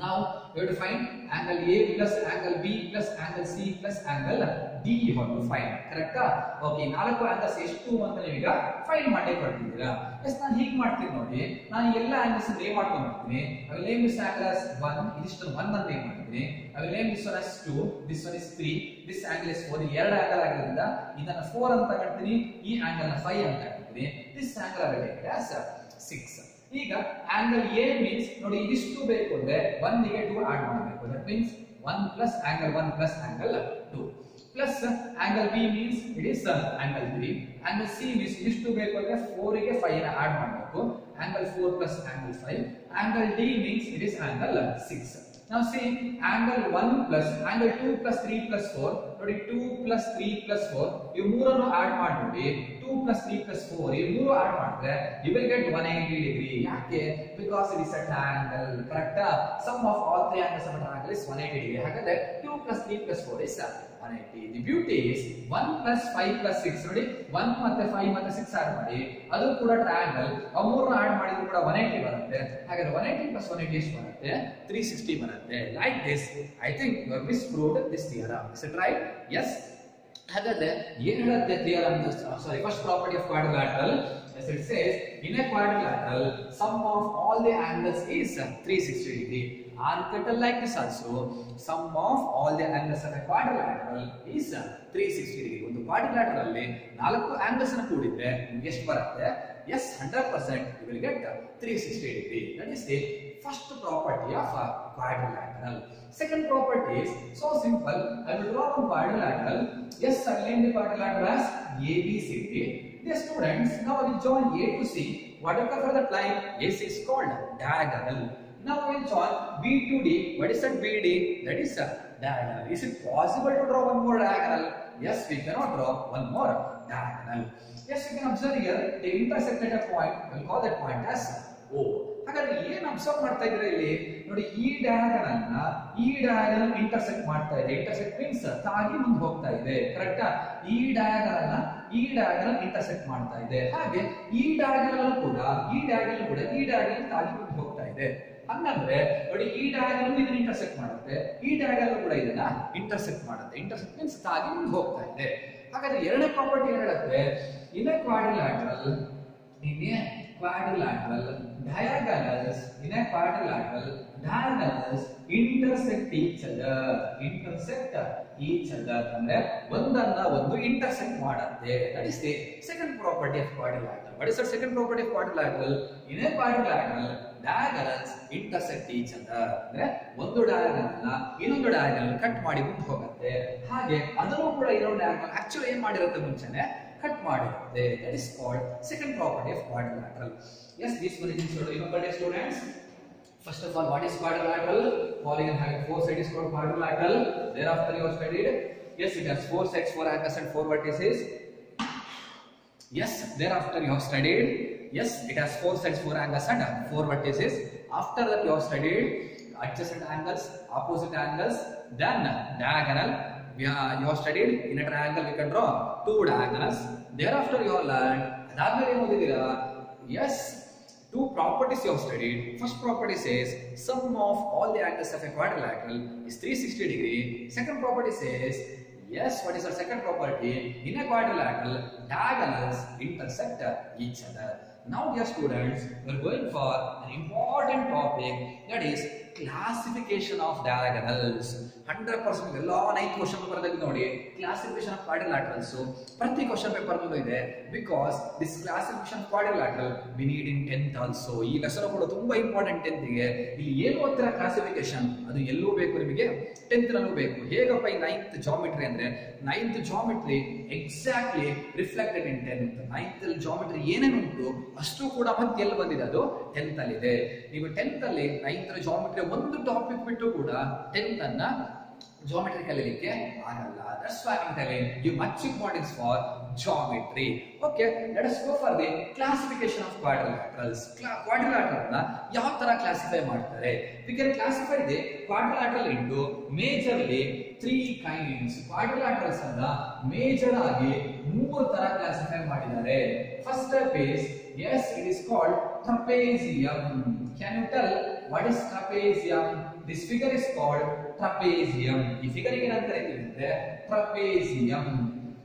Now you have to find angle A plus angle B plus angle C plus angle D you have to find. ಕರೆಕ್ಟಾ? Okay, 4 angles ಎಷ್ಟು ಅಂತ ನೀವೀಗ ಫೈಂಡ್ ಮಾಡಿ ಕೊಡ್ತಿದ್ದೀರಾ. ಎಸ್, ನಾನು ಹೀಗೆ ಮಾಡ್ತೀನಿ ನೋಡಿ. ನಾನು ಎಲ್ಲ angles ಅನ್ನು ನೇಮ್ ಮಾಡ್ಕೊಂಡು ಬರ್ತೀನಿ. I will name this angle as 1. ಇದಿಷ್ಟು 1 ಅಂತ ನೇಮ್ ಮಾಡ್ತೀನಿ. I will name this one as 2. This one is 3. This angle is 4. ಈ ಎರಡು angle ಆಗಿರೋದ್ರಿಂದ ಇದನ್ನ 4 ಅಂತ ತಗೊಳ್ತೀನಿ. ಈ angle ನ 5 ಅಂತ ತಗೊಳ್ತೀನಿ. This angle I will take as 6. ಈಗ angle A means ನೋಡಿ, ಇದಿಷ್ಟು ಬೇಕು ಅಂದ್ರೆ 1 ಗೆ 2 ಆಡ್ ಮಾಡಬೇಕು. That means 1 plus angle 1 plus angle 2 plus angle B means it is angle 3. Angle C means ಇದಿಷ್ಟು ಬೇಕು ಅಂದ್ರೆ 4 ಗೆ 5 ನ ಆಡ್ ಮಾಡಬೇಕು. Angle 4 plus angle 5. Angle D means it is angle 6. Now see, angle 1 plus angle 2 plus 3 plus 4 ನೋಡಿ, 2 plus 3 plus 4 ಇವು ಮೂರನ್ನು add ಮಾಡಿ 2 plus 3 plus 4 ಇವು ಮೂರು ಆಡ್ ಮಾಡಿದ್ರೆ you will get 180 degree. ಯಾಕೆ? because it is a triangle. ಕರೆಕ್ಟಾ? sum of all 3 angles of a triangle is 180 degree. ಹಾಗಾದ್ರೆ 2 plus 3 plus 4 is 180. The beauty is 1 plus 5 plus 6 ನೋಡಿ, 1 ಮತ್ತೆ 5 ಮತ್ತೆ 6 ಆಡ್ ಮಾಡಿ, ಅದು ಕೂಡ ಟ್ರಯಾಂಗಲ್. ಆ ಮೂರನ್ನು ಆಡ್ ಮಾಡಿದ್ರು ಕೂಡ 180 ಬರುತ್ತೆ. ಹಾಗಾದ್ರೆ 180 plus 180 ಎಷ್ಟು ಬರುತ್ತೆ? 360 ಬರುತ್ತೆ. Like this, I think you have misproved this theorem. Is it right? Yes. ಹಾಗಾದ್ರೆ ಏನು ಹೇಳುತ್ತೆ theorem? Sorry, first property of quadrilateral Yes, it says in a quadrilateral, sum of all the angles is 360 degree. Or written like this also, sum of all the angles of a quadrilateral is 360 degree. ಒಂದು quadrilateral ಅಲ್ಲಿ 4 angles ಅನ್ನು ಕೂಡಿದ್ರೆ ನಿಮಗೆ ಎಷ್ಟು ಬರುತ್ತೆ? Yes, 100% you will get 360 degree. That is the first property of a quadrilateral. Second property is so simple. I will draw one quadrilateral. Yes, I will name the quadrilateral as ABCD. Dear students, now we will join A to C. What is the further line? AC is called diagonal. Now we will join B to D. What is that BD? That is a diagonal. Is it possible to draw one more diagonal? Yes, we cannot draw one more diagonal. Yes, you can observe here the intersected point. We will call that point as O. ಹಾಗಾದ್ರೆ ಏನು observe ಮಾಡ್ತಾ ಇದ್ರೆ ಇಲ್ಲಿ ನೋಡಿ, ಈ diagonal intersect ಮಾಡ್ತಾ ಇದೆ. Intersect means ತಾಗಿ ಮುಂದೆ ಹೋಗ್ತಾ ಇದೆ, ಕರೆಕ್ಟಾ? ಈ ಡಯಾಗನಲ್ ಇಂಟರ್ಸೆಕ್ಟ್ ಮಾಡ್ತಾ ಇದೆ. ಹಾಗೆ ಈ ಡಯಾಗನಲ್ ಕೂಡ ಈ ಡಯಾಗನಲ್ ತಾಗಿ ಮುಂದೆ ಹೋಗ್ತಾ ಇದೆ. ಹಂಗಂದ್ರೆ ನೋಡಿ, ಈ ಡಯಾಗನಲ್ ಇದನ್ನ ಇಂಟರ್ಸೆಕ್ಟ್ ಮಾಡುತ್ತೆ, ಈ ಡಯಾಗನಲ್ ಕೂಡ ಇದನ್ನ ಇಂಟರ್ಸೆಕ್ಟ್ ಮಾಡುತ್ತೆ. ಇಂಟರ್ಸೆಕ್ಟ್ ಮೀನ್ಸ್ ತಾಗಿ ಮುಂದೆ ಹೋಗ್ತಾ ಇದೆ. ಹಾಗಾದ್ರೆ ಎರಡನೇ ಪ್ರಾಪರ್ಟಿ ಏನ್ ಹೇಳುತ್ತೆ? In a quadrilateral diagonals intersect each other. ಅಂದ್ರೆ ಒಂದನ್ನ ಒಂದು intersect ಮಾಡುತ್ತೆ. That is the second property of quadrilateral. What is the second property of quadrilateral? In a quadrilateral, diagonals intersect each other. ಅಂದ್ರೆ ಒಂದು diagonal ನ ಇನ್ನೊಂದು diagonal ಕಟ್ ಮಾಡಿ ಮುಂದೆ ಹೋಗುತ್ತೆ. ಹಾಗೆ ಅದನ್ನು ಕೂಡ ಇನ್ನೊಂದು diagonal ಆಕ್ಚುಲಿ ಏನ್ ಮಾಡಿರುತ್ತೆ ಮುಂಚೆನೆ cut ಮಾಡಿರುತ್ತೆ. That is called second property of quadrilateral. Yes, this one is remember students. First of all, what is quadrilateral? Polygon having 4 sides is called quadrilateral. Thereafter you have studied. Yes, it has 4 sides, 4 angles and 4 vertices. Yes, thereafter you have studied. Yes, it has 4 sides, 4 angles and 4 vertices. After that you have studied adjacent angles, opposite angles, then diagonal. You have studied in a triangle we can draw 2 diagonals. Thereafter you have learned. Yes, 2 properties you have studied. First property says sum of all the angles of a quadrilateral is 360 degree. Second property says, yes, what is our second property? In a quadrilateral, diagonals intersect each other. Now dear students, we are going for an important topic, that is classification of diagonals. 100% ಎಲ್ಲ 9th question paper ದಲ್ಲಿ ನೋಡಿ classification of ಕ್ವಾಡ್ರಿಲ್ಯಾಟರಲ್ಸ್ ಪ್ರತಿ question paper ನಲ್ಲೂ ಇದೆ. Because this classification of quadrilateral we need in 10th also. ಈ lesson ಕೂಡ ತುಂಬಾ important 10th ಗೆ. ಇಲ್ಲಿ ಏನು ಓದ್ತಿರ ಕ್ಲಾಸಿಫಿಕೇಶನ್ ಅದು ಎಲ್ಲೂ ಬೇಕು ನಿಮಗೆ, 10th ನಲ್ಲೂ ಬೇಕು. ಹೇಗಪ್ಪ ಈ 9th ಜಾಮೆಟ್ರಿ ಅಂದ್ರೆ 9th ಜಾಮೆಟ್ರಿ ಎಕ್ಸಾಕ್ಟ್ಲಿ ರಿಫ್ಲೆಕ್ಟೆಡ್ ಇನ್ 10th. 9th ಜಾಮೆಟ್ರಿ ಏನೇನು ಉಂಟು ಅಷ್ಟು ಕೂಡ ಮತ್ತೆ ಎಲ್ಲಿ ಬಂದಿದೆ ಅದು 10th ಅಲ್ಲಿ ಇದೆ. ನೀವು 10th ಅಲ್ಲಿ 9th ಜಾಮೆಟ್ರಿ ಒಂದು ಟಾಪಿಕ್ ಬಿಟ್ಟು ಕೂಡ 10th ಅನ್ನ geometry ಕಲಿಲಿಕ್ಕೆ ಆಗಲ್ಲ. That's why I'm telling you much importance for geometry. Okay, let us go for the classification of quadrilaterals. Quadrilateral ನ ಯಾವ ತರ ಕ್ಲಾಸಿಫೈ ಮಾಡ್ತಾರೆ? We can classify the quadrilateral into majorly 3 kinds. Quadrilaterals ಅನ್ನ major ಆಗಿ 3 ತರ classify ಮಾಡಿದ್ದಾರೆ. First type is, yes, it is called trapezium. Can you tell what is trapezium? This figure is called trapezium. ಈ figure ಗೆ ಏನಂತ ಕರೀತೀವಿ? trapezium.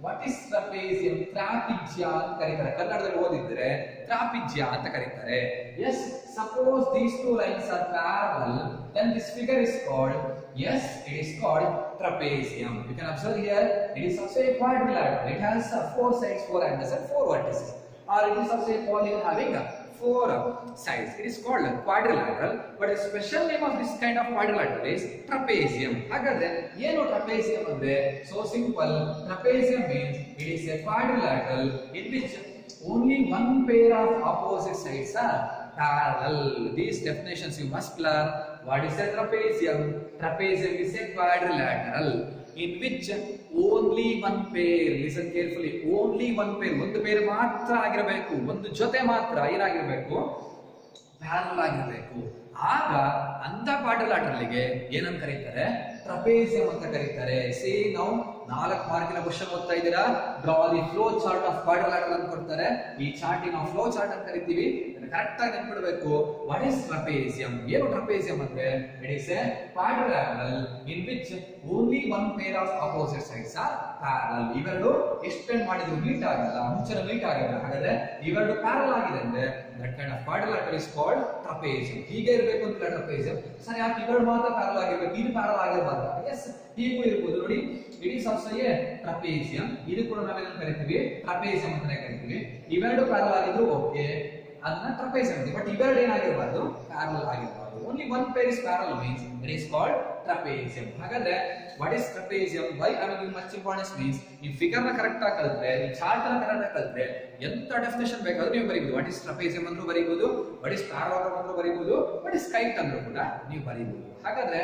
What is trapezium? trapezium ಅಂತ ಕರೀತಾರೆ. ಕನ್ನಡದಲ್ಲಿ ಓದಿದ್ರೆ trapezium ಅಂತ ಕರೀತಾರೆ. Yes, suppose these two lines are parallel, then this figure is called, yes, it is called trapezium. You can observe here, it is also a quadrilateral. It has 4 sides, 4 angles and 4 vertices. Or it is also a polygon having 4 sides. It is called quadrilateral, but the special name of this kind of quadrilateral is trapezium. Hagadre ಏನು trapezium ಅಂದ್ರೆ? So simple. Trapezium means it is a quadrilateral in which only one pair of opposite sides are parallel. These definitions you must learn. What is a trapezium? Trapezium is a quadrilateral in which only one pair, listen carefully, only one pair, ಒಂದು pair ಮಾತ್ರ ಆಗಿರಬೇಕು, ಒಂದು ಜೊತೆ ಮಾತ್ರ ಏನಾಗಿರಬೇಕು? Parallel ಆಗಿರಬೇಕು. ಆಗ ಅಂತ ಕ್ವಾಡ್ರಿಲ್ಯಾಟರಲ್ ಗೆ ಏನಂತ ಕರೀತಾರೆ? ಟ್ರಪೇಸಿಯಂ ಅಂತ ಕರೀತಾರೆ. ಸಿ ನಾವು 4 ಮಾರ್ಕಿನ ಕ್ವಶನ್ ಓದ್ತಾ ಇದ್ದೀರಾ. Draw the flow chart of quadrilateral ಅಂತ ಕೊಡ್ತಾರೆ. ಈ ಚಾರ್ಟ್ ನಾವು ಫ್ಲೋ ಚಾರ್ಟ್ ಅಂತ ಕರಿತೀವಿ. ಕರೆಕ್ಟ್ ಆಗಿ ನೆನ್ಪಿಡಬೇಕು. What is ಟ್ರಪೇಸಿಯಂ? ಏನು ಟ್ರಪೇಸಿಯಂ ಅಂದ್ರೆ it is a quadrilateral in which only one pair of opposite sides are parallel. ಇವೆರಡು ಎಕ್ಸ್ಟೆಂಡ್ ಮಾಡಿದ್ರು ಮೀಟ್ ಆಗಲ್ಲ, ಮುಂಚೆ ಮೀಟ್ ಆಗಲ್ಲ. ಹಾಗಾದ್ರೆ ಇವೆರಡು ಪ್ಯಾರಲಲ್ ಆಗಿದೆ ಅಂದ್ರೆ that kind of quadrilateral is called trapezium. ಹೀಗೆ ಇರಬೇಕು ಅಂತ ಟ್ರಪೇಸಿಯಂ. ಸರಿ, ಯಾಕೆ ಇವೆರಡು ಮಾತ್ರ ಪ್ಯಾರಲಲ್ ಆಗಿರ್ಬೇಕು, ಇದು ಪ್ಯಾರಲಲ್ ಆಗಿರಬಾರ್ದು? ಎಸ್, ಹೀಗೂ ಇರ್ಬೋದು. ನೋಡಿ, ಇಟ್ ಈಸ್ ಆಲ್ಸೋ ಎ ಟ್ರಪೇಸಿಯಂ. ಇದು ಕೂಡ ನಾವೇನು ಕರಿತೀವಿ? ಟ್ರಪೇಸಿಯಂ ಅಂತಾನೆ ಕರಿತೀವಿ. ಇವೆರಡು ಪ್ಯಾರಲಲ್ ಆಗಿದ್ರು ಓಕೆ, ಅದನ್ನ ಟ್ರಪೇಸಿಯಂ ಅಂತೀವಿ. ಬಟ್ ಇವೆರಡು ಏನಾಗಿರಬಾರ್ದು? ಪ್ಯಾರಲಲ್ ಆಗಿರಬಾರ್ದು. Only one pair is parallel means it is called trapezium. ಹಾಗಾದ್ರೆ what is trapezium? Why I will give much importance means ಈ ಫಿಗರ್ ನ ಕರೆಕ್ಟ್ ಆಗಿ ಕಲಿತ್ರೆ, ಈ ಚಾರ್ಟ್ ನ ಕರೆಕ್ಟ್ ಆಗಿ ಕಲಿತ್ರೆ ಎಂತ ಡೆಫಿನೇಷನ್ ಬೇಕಾದ್ರೂ ನೀವು ಬರೀಬಹುದು. ವಾಟ್ ಇಸ್ ಟ್ರಪೇಸಿಯಂ ಅಂದ್ರೂ ಬರೀಬಹುದು, ವಾಟ್ ಇಸ್ ಪ್ಯಾರಲೋಗ್ರಾಮ್ ಅಂದ್ರೂ ಬರೀಬಹುದು, ವಾಟ್ ಇಸ್ ಕೈಟ್ ಅಂದ್ರೂ ಕೂಡ ನೀವು ಬರೀಬಹುದು. ಹಾಗಾದ್ರೆ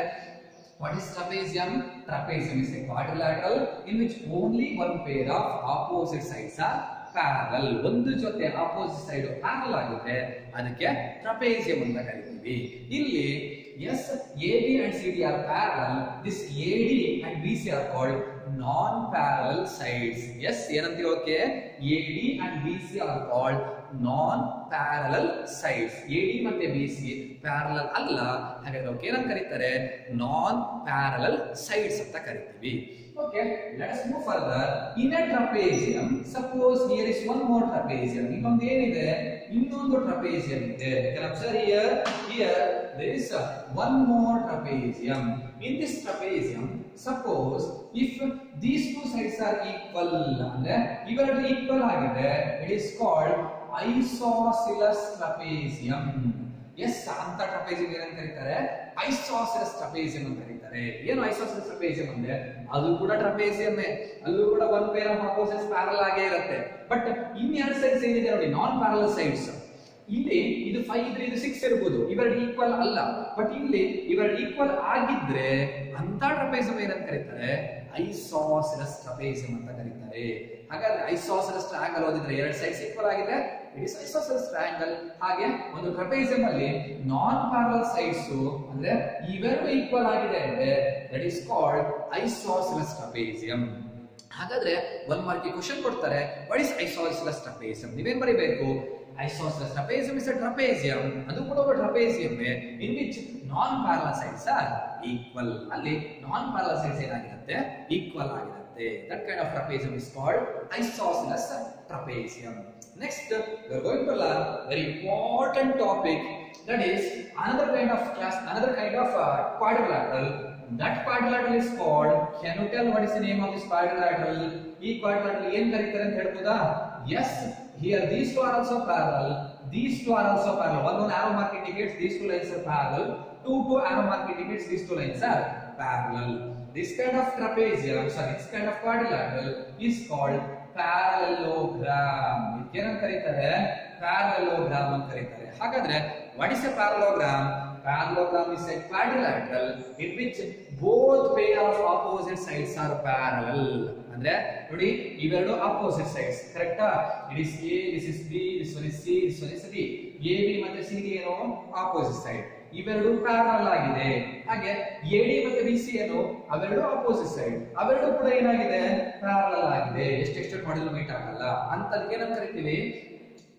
what is trapezium? Trapezium is a quadrilateral in which only one pair of opposite sides are parallel. ಒಂದು ಜೊತೆ ಆಪೋಸಿಟ್ ಸೈಡ್ ಪ್ಯಾರಲಲ್ ಆಗಿದ್ರೆ ಅದಕ್ಕೆ ಟ್ರಪೇಸಿಯಂ ಅಂತ ಕರೀತೀವಿ. ಇಲ್ಲಿ S AB and CD are parallel. This AD and BC are called non-parallel sides. Yes, ಏನಂತೀವಿ? Okay, AD and BC are called non-parallel sides. AD ಮತ್ತೆ BC parallel ಅಲ್ಲ, ಹಾಗಾದ್ರೆ ಓಕೆ ಏನಂತ ಕರೀತಾರೆ? non-parallel sides ಅಂತ ಕರೀತೀವಿ. Okay, let us move further. In a trapezium, suppose here is one more trapezium. ಇನ್ನೊಂದು ಏನಿದೆ? ಇನ್ನೊಂದು trapezium ಇದೆ. You can observe here there is one more trapezium. In this trapezium, suppose if these two sides are equal, ಅಂದ್ರೆ ಇವೆರಡು equal ಆಗಿದೆ, it is called isosceles trapezium. Yes, ಅಂತ trapezium ಏನಂತ ಕರೀತಾರೆ? ಐಸೋಸೆಲಸ್ ಟ್ರಪೇಸಿಯಂ ಅಂತ ಕರೀತಾರೆ. ಏನು ಐಸೋಸೆಲಸ್ ಟ್ರಪೇಸಿಯಂ ಅಂದ್ರೆ ಅದು ಕೂಡ ಟ್ರಪೇಸಿಯಂ, ಅಲ್ಲೂ ಕೂಡ one pair of opposites parallel ಆಗೇ ಇರುತ್ತೆ. ಬಟ್ ಇನ್ನೆರಡು ಸೈಡ್ಸ್ ಏನಿದೆ ನೋಡಿ, ನಾನ್ ಪ್ಯಾರಲಲ್ ಸೈಡ್ಸ್. ಇಲ್ಲಿ ಇದು 5 ಇದ್ರೆ ಇದು 6 ಇರಬಹುದು, ಇವೆರಡು ಈಕ್ವಲ್ ಅಲ್ಲ. ಬಟ್ ಇಲ್ಲಿ ಇವೆರಡು ಈಕ್ವಲ್ ಆಗಿದ್ರೆ ಅಂತ ಟ್ರಪೇಸಿಯಂ ಏನಂತ ಕರೀತಾರೆ? ಐಸೋಸೆಲಸ್ ಟ್ರಪೇಸಿಯಂ ಅಂತ ಕರೀತಾರೆ. ಹಾಗಾದ್ರೆ ಐಸೋಸೆಲಸ್ ಟ್ರಯಾಂಗಲ್ ಓದಿದ್ರೆ ಎರಡು ಸೈಡ್ಸ್ ಈಕ್ವಲ್ ಆಗಿದೆ, ಇಟ್ ಇಸ್ ಐಸೋಸೆಲಸ್ ಟ್ರಯಾಂಗಲ್. ಹಾಗೆ ಒಂದು ಟ್ರಪೇಸಿಯಂ ಅಲ್ಲಿ ನಾನ್ ಪ್ಯಾರಲಲ್ ಸೈಡ್ಸ್ ಅಂದ್ರೆ ಇವೆರಡು ಈಕ್ವಲ್ ಆಗಿದೆ ಅಂದ್ರೆ ದಟ್ ಇಸ್ ಕಾಲ್ಡ್ ಐಸೋಸೆಲಸ್ ಟ್ರಪೇಸಿಯಂ. ಹಾಗಾದ್ರೆ 1 ಮಾರ್ಕ್ ಕ್ವೆಶ್ಚನ್ ಕೊಡ್ತಾರೆ, ವಾಟ್ ಇಸ್ ಐಸೋಸೆಲಸ್ ಟ್ರಪೇಸಿಯಂ? ನೀವೇನ್ ಬರೀಬೇಕು? Isosceles trapezium is a trapezium. ಅದು ಕೂಡ ಒಂದು trapezium in which non-parallel sides are equal. ಅಲ್ಲಿ non-parallel sides ಏನಾಗಿರುತ್ತೆ? Equal ಆಗಿರುತ್ತೆ. That kind of trapezium is called isosceles trapezium. Next, we are going to learn very important topic, that is another kind of quadrilateral. That quadrilateral is called, can you tell what is the name of this quadrilateral? ಈ quadrilateral ಏನ್ ಕರೀತಾರೆ ಅಂತ ಹೇಳ್ಬೋದಾ? Yes, here these two are also parallel, these two are also parallel. One arrow mark indicates these two lines are parallel, two arrow mark indicates these two lines are parallel. This kind of trapezium, this kind of quadrilateral is called parallelogram. ಏನಂತ ಕರೀತಾರೆ? parallelogram ಅಂತ ಕರೀತಾರೆ. ಹಾಗಾದ್ರೆ what is a parallelogram? Parallelogram is a quadrilateral in which both pair of opposite sides are parallel. ಅಂದ್ರೆ ನೋಡಿ, ಇವೆರಡು opposite sides, ಕರೆಕ್ಟಾ? It is A, this is B, this one is C, this one is D. AB ಮತ್ತೆ CD ಏನು? Opposite side. ಇವೆರಡು parallel ಆಗಿದೆ. ಹಾಗೆ AD ಮತ್ತೆ BC ಏನು? ಅವೆರಡು ಆಪೋಸಿಟ್ ಸೈಡ್. ಅವೆರಡು ಕೂಡ ಏನಾಗಿದೆ? ಪ್ಯಾರಲಲ್ ಆಗಿದೆ. ಎಷ್ಟು ಎಕ್ಸ್ಟೆಂಡ್ ಮಾಡಿದ್ರು ಮೀಟ್ ಆಗಲ್ಲ. ಅಂತದಕ್ಕೆ ಏನಂತ ಕರಿತೀವಿ?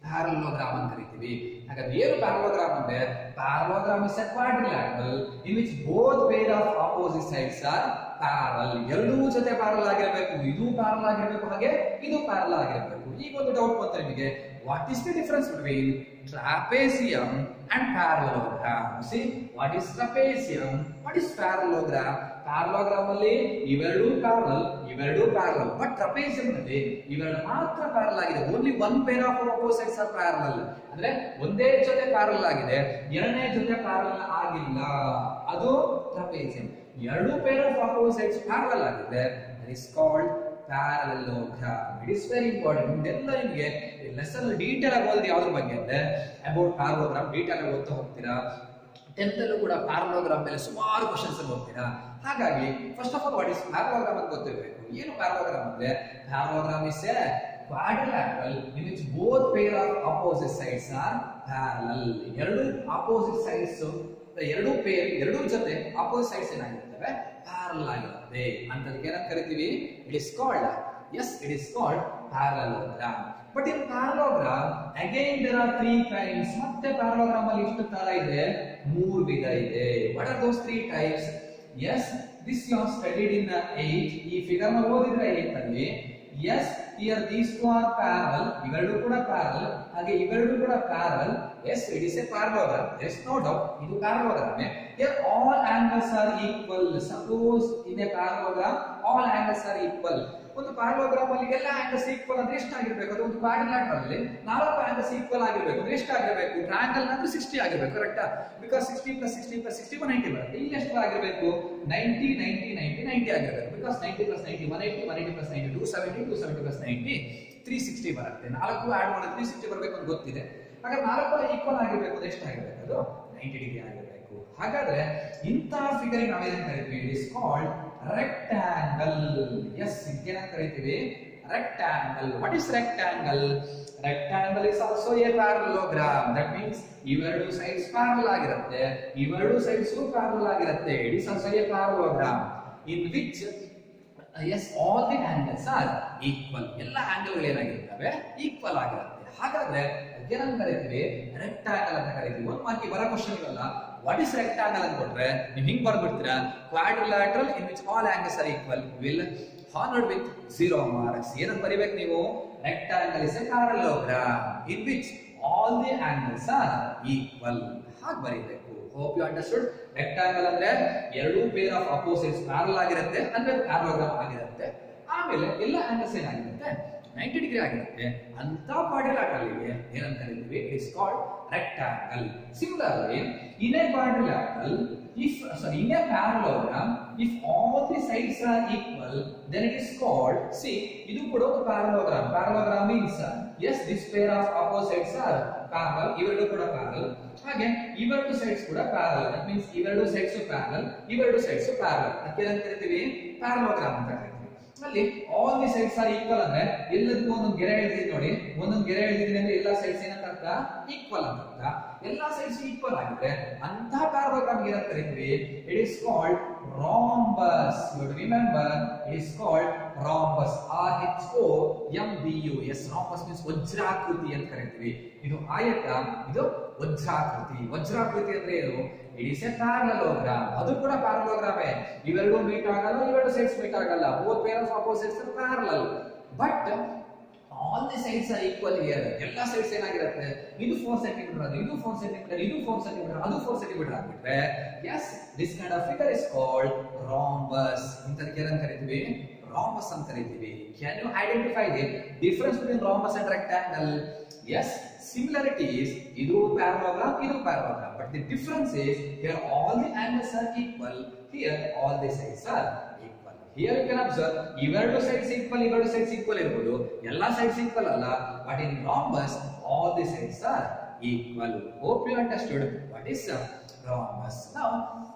ಪ್ಯಾರಲೋಗ್ರಾಮ್ ಅಂತ ಕರಿತೀವಿ. ಹಾಗಾದ್ರೆ ಏನು ಪ್ಯಾರಲೋಗ್ರಾಮ್ ಅಂದ್ರೆ? Parallelogram is a quadrilateral in which both pair of opposite sides are parallel. ಎರಡೂ ಜೊತೆ ಪ್ಯಾರಲಲ್ ಆಗಿರಬೇಕು, ಇದು ಪ್ಯಾರಲಲ್ ಆಗಿರಬೇಕು, ಹಾಗೆ ಇದು ಪ್ಯಾರಲಲ್ ಆಗಿರಬೇಕು. ಈಗ ಒಂದು ಡೌಟ್ ಬಂತು ನಿಮಗೆ, what is the difference between trapezium and parallelogram? See, what is trapezium? What is parallelogram? Parallelogram ಅಲ್ಲಿ ಇವೆರಡು ಪ್ಯಾರಲಲ್, ಬಟ್ trapezium ನಲ್ಲಿ ಇವೆರಡು ಮಾತ್ರ ಪ್ಯಾರಲಲ್ ಆಗಿದೆ. Only one pair of opposites are parallel. ಅಂದ್ರೆ ಒಂದೇ ಜೊತೆ ಪ್ಯಾರಲಲ್ ಆಗಿದೆ, ಎರಡನೇ ಜೊತೆ ಪ್ಯಾರಲಲ್ ಆಗಿಲ್ಲ, ಅದು trapezium. ಎರಡು ಪೇರ್ ಆಫ್ ಅಪೋಸಿಟ್ಸ್ ಪ್ಯಾರಲಲ್ ಆಗಿದೆ, that is called parallelogram. It is very important. ಇದೆಲ್ಲ ನಿಮಗೆ ಲೆಸನ್ ಡೀಟೇಲ್ ಆಗಿ ಓದಿದ್ರೆ ಯಾವ್ದ್ರ ಬಗ್ಗೆ ಅಂದ್ರೆ ಅಬೌಟ್ ಪ್ಯಾರಲೋಗ್ರಾಮ್ ಡೀಟೇಲ್ ಆಗಿ ಓದ್ತಾ ಹೋಗ್ತೀರಾ. 10th ಅಲ್ಲೂ ಕೂಡ ಪ್ಯಾರಲೋಗ್ರಾಮ್ ಮೇಲೆ ಸುಮಾರು ಕ್ವಶನ್ಸ್ ಓದ್ತೀರಾ. ಹಾಗಾಗಿ first of all what is parallelogram ಅಂತ ಗೊತ್ತಿರಬೇಕು. ಏನು ಪ್ಯಾರಲೋಗ್ರಾಮ್ ಅಂದ್ರೆ? Parallelogram is A quadrilateral in which both pair of opposite sides are parallel. ಎರಡು ಆಪೋಸಿಟ್ ಸೈಡ್ಸ್ ಎರಡು ಜೊತೆ ಅಪೋಸಿಟ್ ಸೈಡ್ಸ್ ಏನಾಗಿರ್ತವೆ ಪ್ಯಾರಲಲ್ ಆಗಿರುತ್ತೆ ಅಂತದಕ್ಕೆ ಏನಂತ ಕರಿತೀವಿ it is called parallelogram. But in parallelogram again there are three kinds. ಮತ್ತೆ parallelogram ಅಲ್ಲಿ ಎಷ್ಟು ತರ ಇದೆ ಮೂರು ವಿಧ ಇದೆ. What are those three types? Yes, this you have studied in 8. ಈ ಫಿಗರ್ ನ ಓದಿದ್ರೆ 8 ಅಲ್ಲಿ yes, here these two are parallel. ಇವೆರಡು ಕೂಡ parallel. ಹಾಗೆ ಇವೆರಡು ಕೂಡ parallel. Yes, it is a parallelogram. There is no doubt. ಇದು parallelogram. Here all angles are equal. Suppose in a parallelogram all angles are equal. ಒಂದು parallelogram ಅಲ್ಲಿ ಎಲ್ಲ angles equal ಅಂದ್ರೆ ಎಷ್ಟಾಗಿರ್ಬೇಕು? ಅದು ಒಂದು ಕ್ವಾಡ್ರಿಲ್ಯಾಟರಲ್ ಅಲ್ಲಿ 4 ಆಂಗಲ್ಸ್ ಈಕ್ವಲ್ ಆಗಿರ್ಬೇಕು ಅಂದ್ರೆ ಎಷ್ಟಾಗಿರ್ಬೇಕು? ಟ್ರಯಾಂಗಲ್ ಅಂದ್ರೆ 60 ಆಗಿರ್ಬೇಕು, ಕರೆಕ್ಟಾ? ಬಿಕಾಸ್ 60 + 60 + 60 180 ಬರುತ್ತೆ. ಇಲ್ಲಿ ಎಷ್ಟು ಆಗಿರ್ಬೇಕು? 90 90 90 90 ಆಗಿರ್ಬೇಕು. ಬಿಕಾಸ್ 90 + 90 180 180 + 90 270 270 + 90 360 ಬರುತ್ತೆ. 4 ಆಡ್ ಮಾಡಿದ್ರೆ 360 ಬರಬೇಕು ಅಂತ ಗೊತ್ತಿದೆ. ಹಾಗಾದ್ರೆ 4 ಈಕ್ವಲ್ ಆಗಿರ್ಬೇಕು ಅಂದ್ರೆ ಎಷ್ಟಾಗಿರ್ಬೇಕು? ಅದು 90 ಡಿಗ್ರಿ ಆಗಿರ್ಬೇಕು. ಹಾಗಾದ್ರೆ ಇಂತ ಫಿಗರ್ ನಾವೇನ್ ಕರಿತೀವಿ? It is called rectangle. Yes, ಇದನ್ನ ಕರೀತೀವಿ rectangle. What is rectangle? Rectangle is also a parallelogram. That means ಇವೆರಡು ಸೈಡ್ಸ್ ಪ್ಯಾರಲಲ್ ಆಗಿರುತ್ತೆ, ಇವೆರಡು ಸೈಡ್ಸ್ ಪ್ಯಾರಲಲ್ ಆಗಿರುತ್ತೆ. It is also a parallelogram in which yes, all the angles are equal. ಎಲ್ಲ ಆಂಗಲ್ಗಳು ಏನಾಗಿರ್ತವೆ? Equal ಆಗಿರುತ್ತೆ. ಹಾಗಾದ್ರೆ ಏನಂತ ಕರೀತೀವಿ? ರೆಕ್ಟಾಂಗಲ್ ಅಂತ ಕರೀತೀವಿ. ಒಂದು ಮಾರ್ಕಿ ಬರೋ ಕ್ವಶನ್ ಇರಲ್ಲ. ವಾಟ್ ಇಸ್ ರೆಕ್ಟಾಂಗಲ್ ಅಂತ ಕೊಟ್ರೆ ನೀವು ಹಿಂಗ್ ಬರ್ಬಿಡ್ತೀರಾ, quadrilateral in which all angles are equal will honoured with 0 marks. ಏನಂತ ಬರಿಬೇಕು ನೀವು? Rectangle is a parallelogram in which all the angles are equal. ಹಾಗೆ ಬರಿಬೇಕು. Hope you understood. ರೆಕ್ಟಾಂಗಲ್ ಅಂದ್ರೆ ಎರಡು ಪೇರ್ ಆಫ್ ಅಪೋಸಿಟ್ಸ್ ಪ್ಯಾರಲಲ್ ಆಗಿರುತ್ತೆ ಅಂದ್ರೆ ಪ್ಯಾರಲೋಗ್ರಾಮ್ ಆಗಿರುತ್ತೆ. ಆಮೇಲೆ ಎಲ್ಲ ಆಂಗಲ್ಸ್ ಏನಾಗಿರುತ್ತೆ? 90 ಡಿಗ್ರಿ ಆಗಿರುತ್ತೆ. ಅಂತ ಕ್ವಾಡ್ರಿಲ್ಯಾಟರಲ್ ಗೆ ಏನಂತ ಕರೀತೀವಿ? It is called rectangle. Similarly, in a quadrilateral, in a parallelogram, if all the sides are equal, then it is called, see, idu kuda oru parallelogram. Parallelogram means, yes, this pair of opposites are parallel, iveru kuda parallel. Hage, iveru sides kuda parallel. That means iveru sides parallel, iveru sides parallel. Adke enta kariತೀವಿ? Parallelogram ಅಂತ ಕರೀತೀವಿ. ಅಲ್ಲಿ all the sides are equal ಅಂದ್ರೆ ಎಲ್ಲದಕ್ಕೂ ಒಂದೊಂದು ಗೆರೆ ಎಳೆದಿದ್ದೀನಿ ನೋಡಿ. ಒಂದೊಂದು ಗೆರೆ ಎಳೆದಿದ್ದೀನಿ ಅಂದ್ರೆ ಎಲ್ಲಾ ಸೈಡ್ಸ್ ಏನಂತ ಅರ್ಥ? ಈಕ್ವಲ್ ಅಂತ ಅರ್ಥ. ಎಲ್ಲಾ ಸೈಡ್ಸ್ ಈಕ್ವಲ್ ಆಗಿದೆ ಅಂತ ಪ್ಯಾರಲೋಗ್ರಾಮ್ ಏನಂತ ಕರೀತೀವಿ? It is called rhombus. You have to remember, it is called rhombus. RHOMBUS. Rhombus means ವಜ್ರಾಕೃತಿ ಅಂತ ಕರೀತೀವಿ. ಇದು ಆಯತ, ಇದು ವಜ್ರಾಕೃತಿ. ವಜ್ರಾಕೃತಿ ಅಂದ್ರೆ ಏನು? It is a parallelogram. ಅದು ಕೂಡ ಪ್ಯಾರಲೋಗ್ರಾಮ್. ಇವೆರಡು ಮೀಟ್ ಆಗಲ್ಲ, ಇವೆರಡು ಸೈಡ್ಸ್ ಮೀಟ್ ಆಗಲ್ಲ. Both pair of opposites are parallel, but all the sides are equal here. ಎಲ್ಲ ಸೈಡ್ಸ್ ಏನಾಗಿರುತ್ತೆ? ಇದು 4 ಸೆಂಟಿಮೀಟರ್, ಅದು ಇದು 4 ಸೆಂಟಿಮೀಟರ್, ಇದು 4 ಸೆಂಟಿಮೀಟರ್, ಅದು 4 ಸೆಂಟಿಮೀಟರ್ ಆಗಿಬಿಟ್ರೆ yes, this kind of figure is called rhombus. ಇಂತದಕ್ಕೆ ಏನಂತ ಕರೀತೀವಿ? rhombus ಅಂತ ಕರೀತೀವಿ. Can you identify the difference between rhombus and rectangle? Yes, similarities. ಇದು parallelogram, ಇದು parallelogram, but the difference is here all the angles are equal, here all the sides are equal. Here you can observe ಇವೆರಡು sides equal, ಇವೆರಡು sides equal ಇರಬಹುದು, ಎಲ್ಲಾ sides equal ಅಲ್ಲ, but in rhombus all the sides are equal. Hope you understood what is rhombus. Now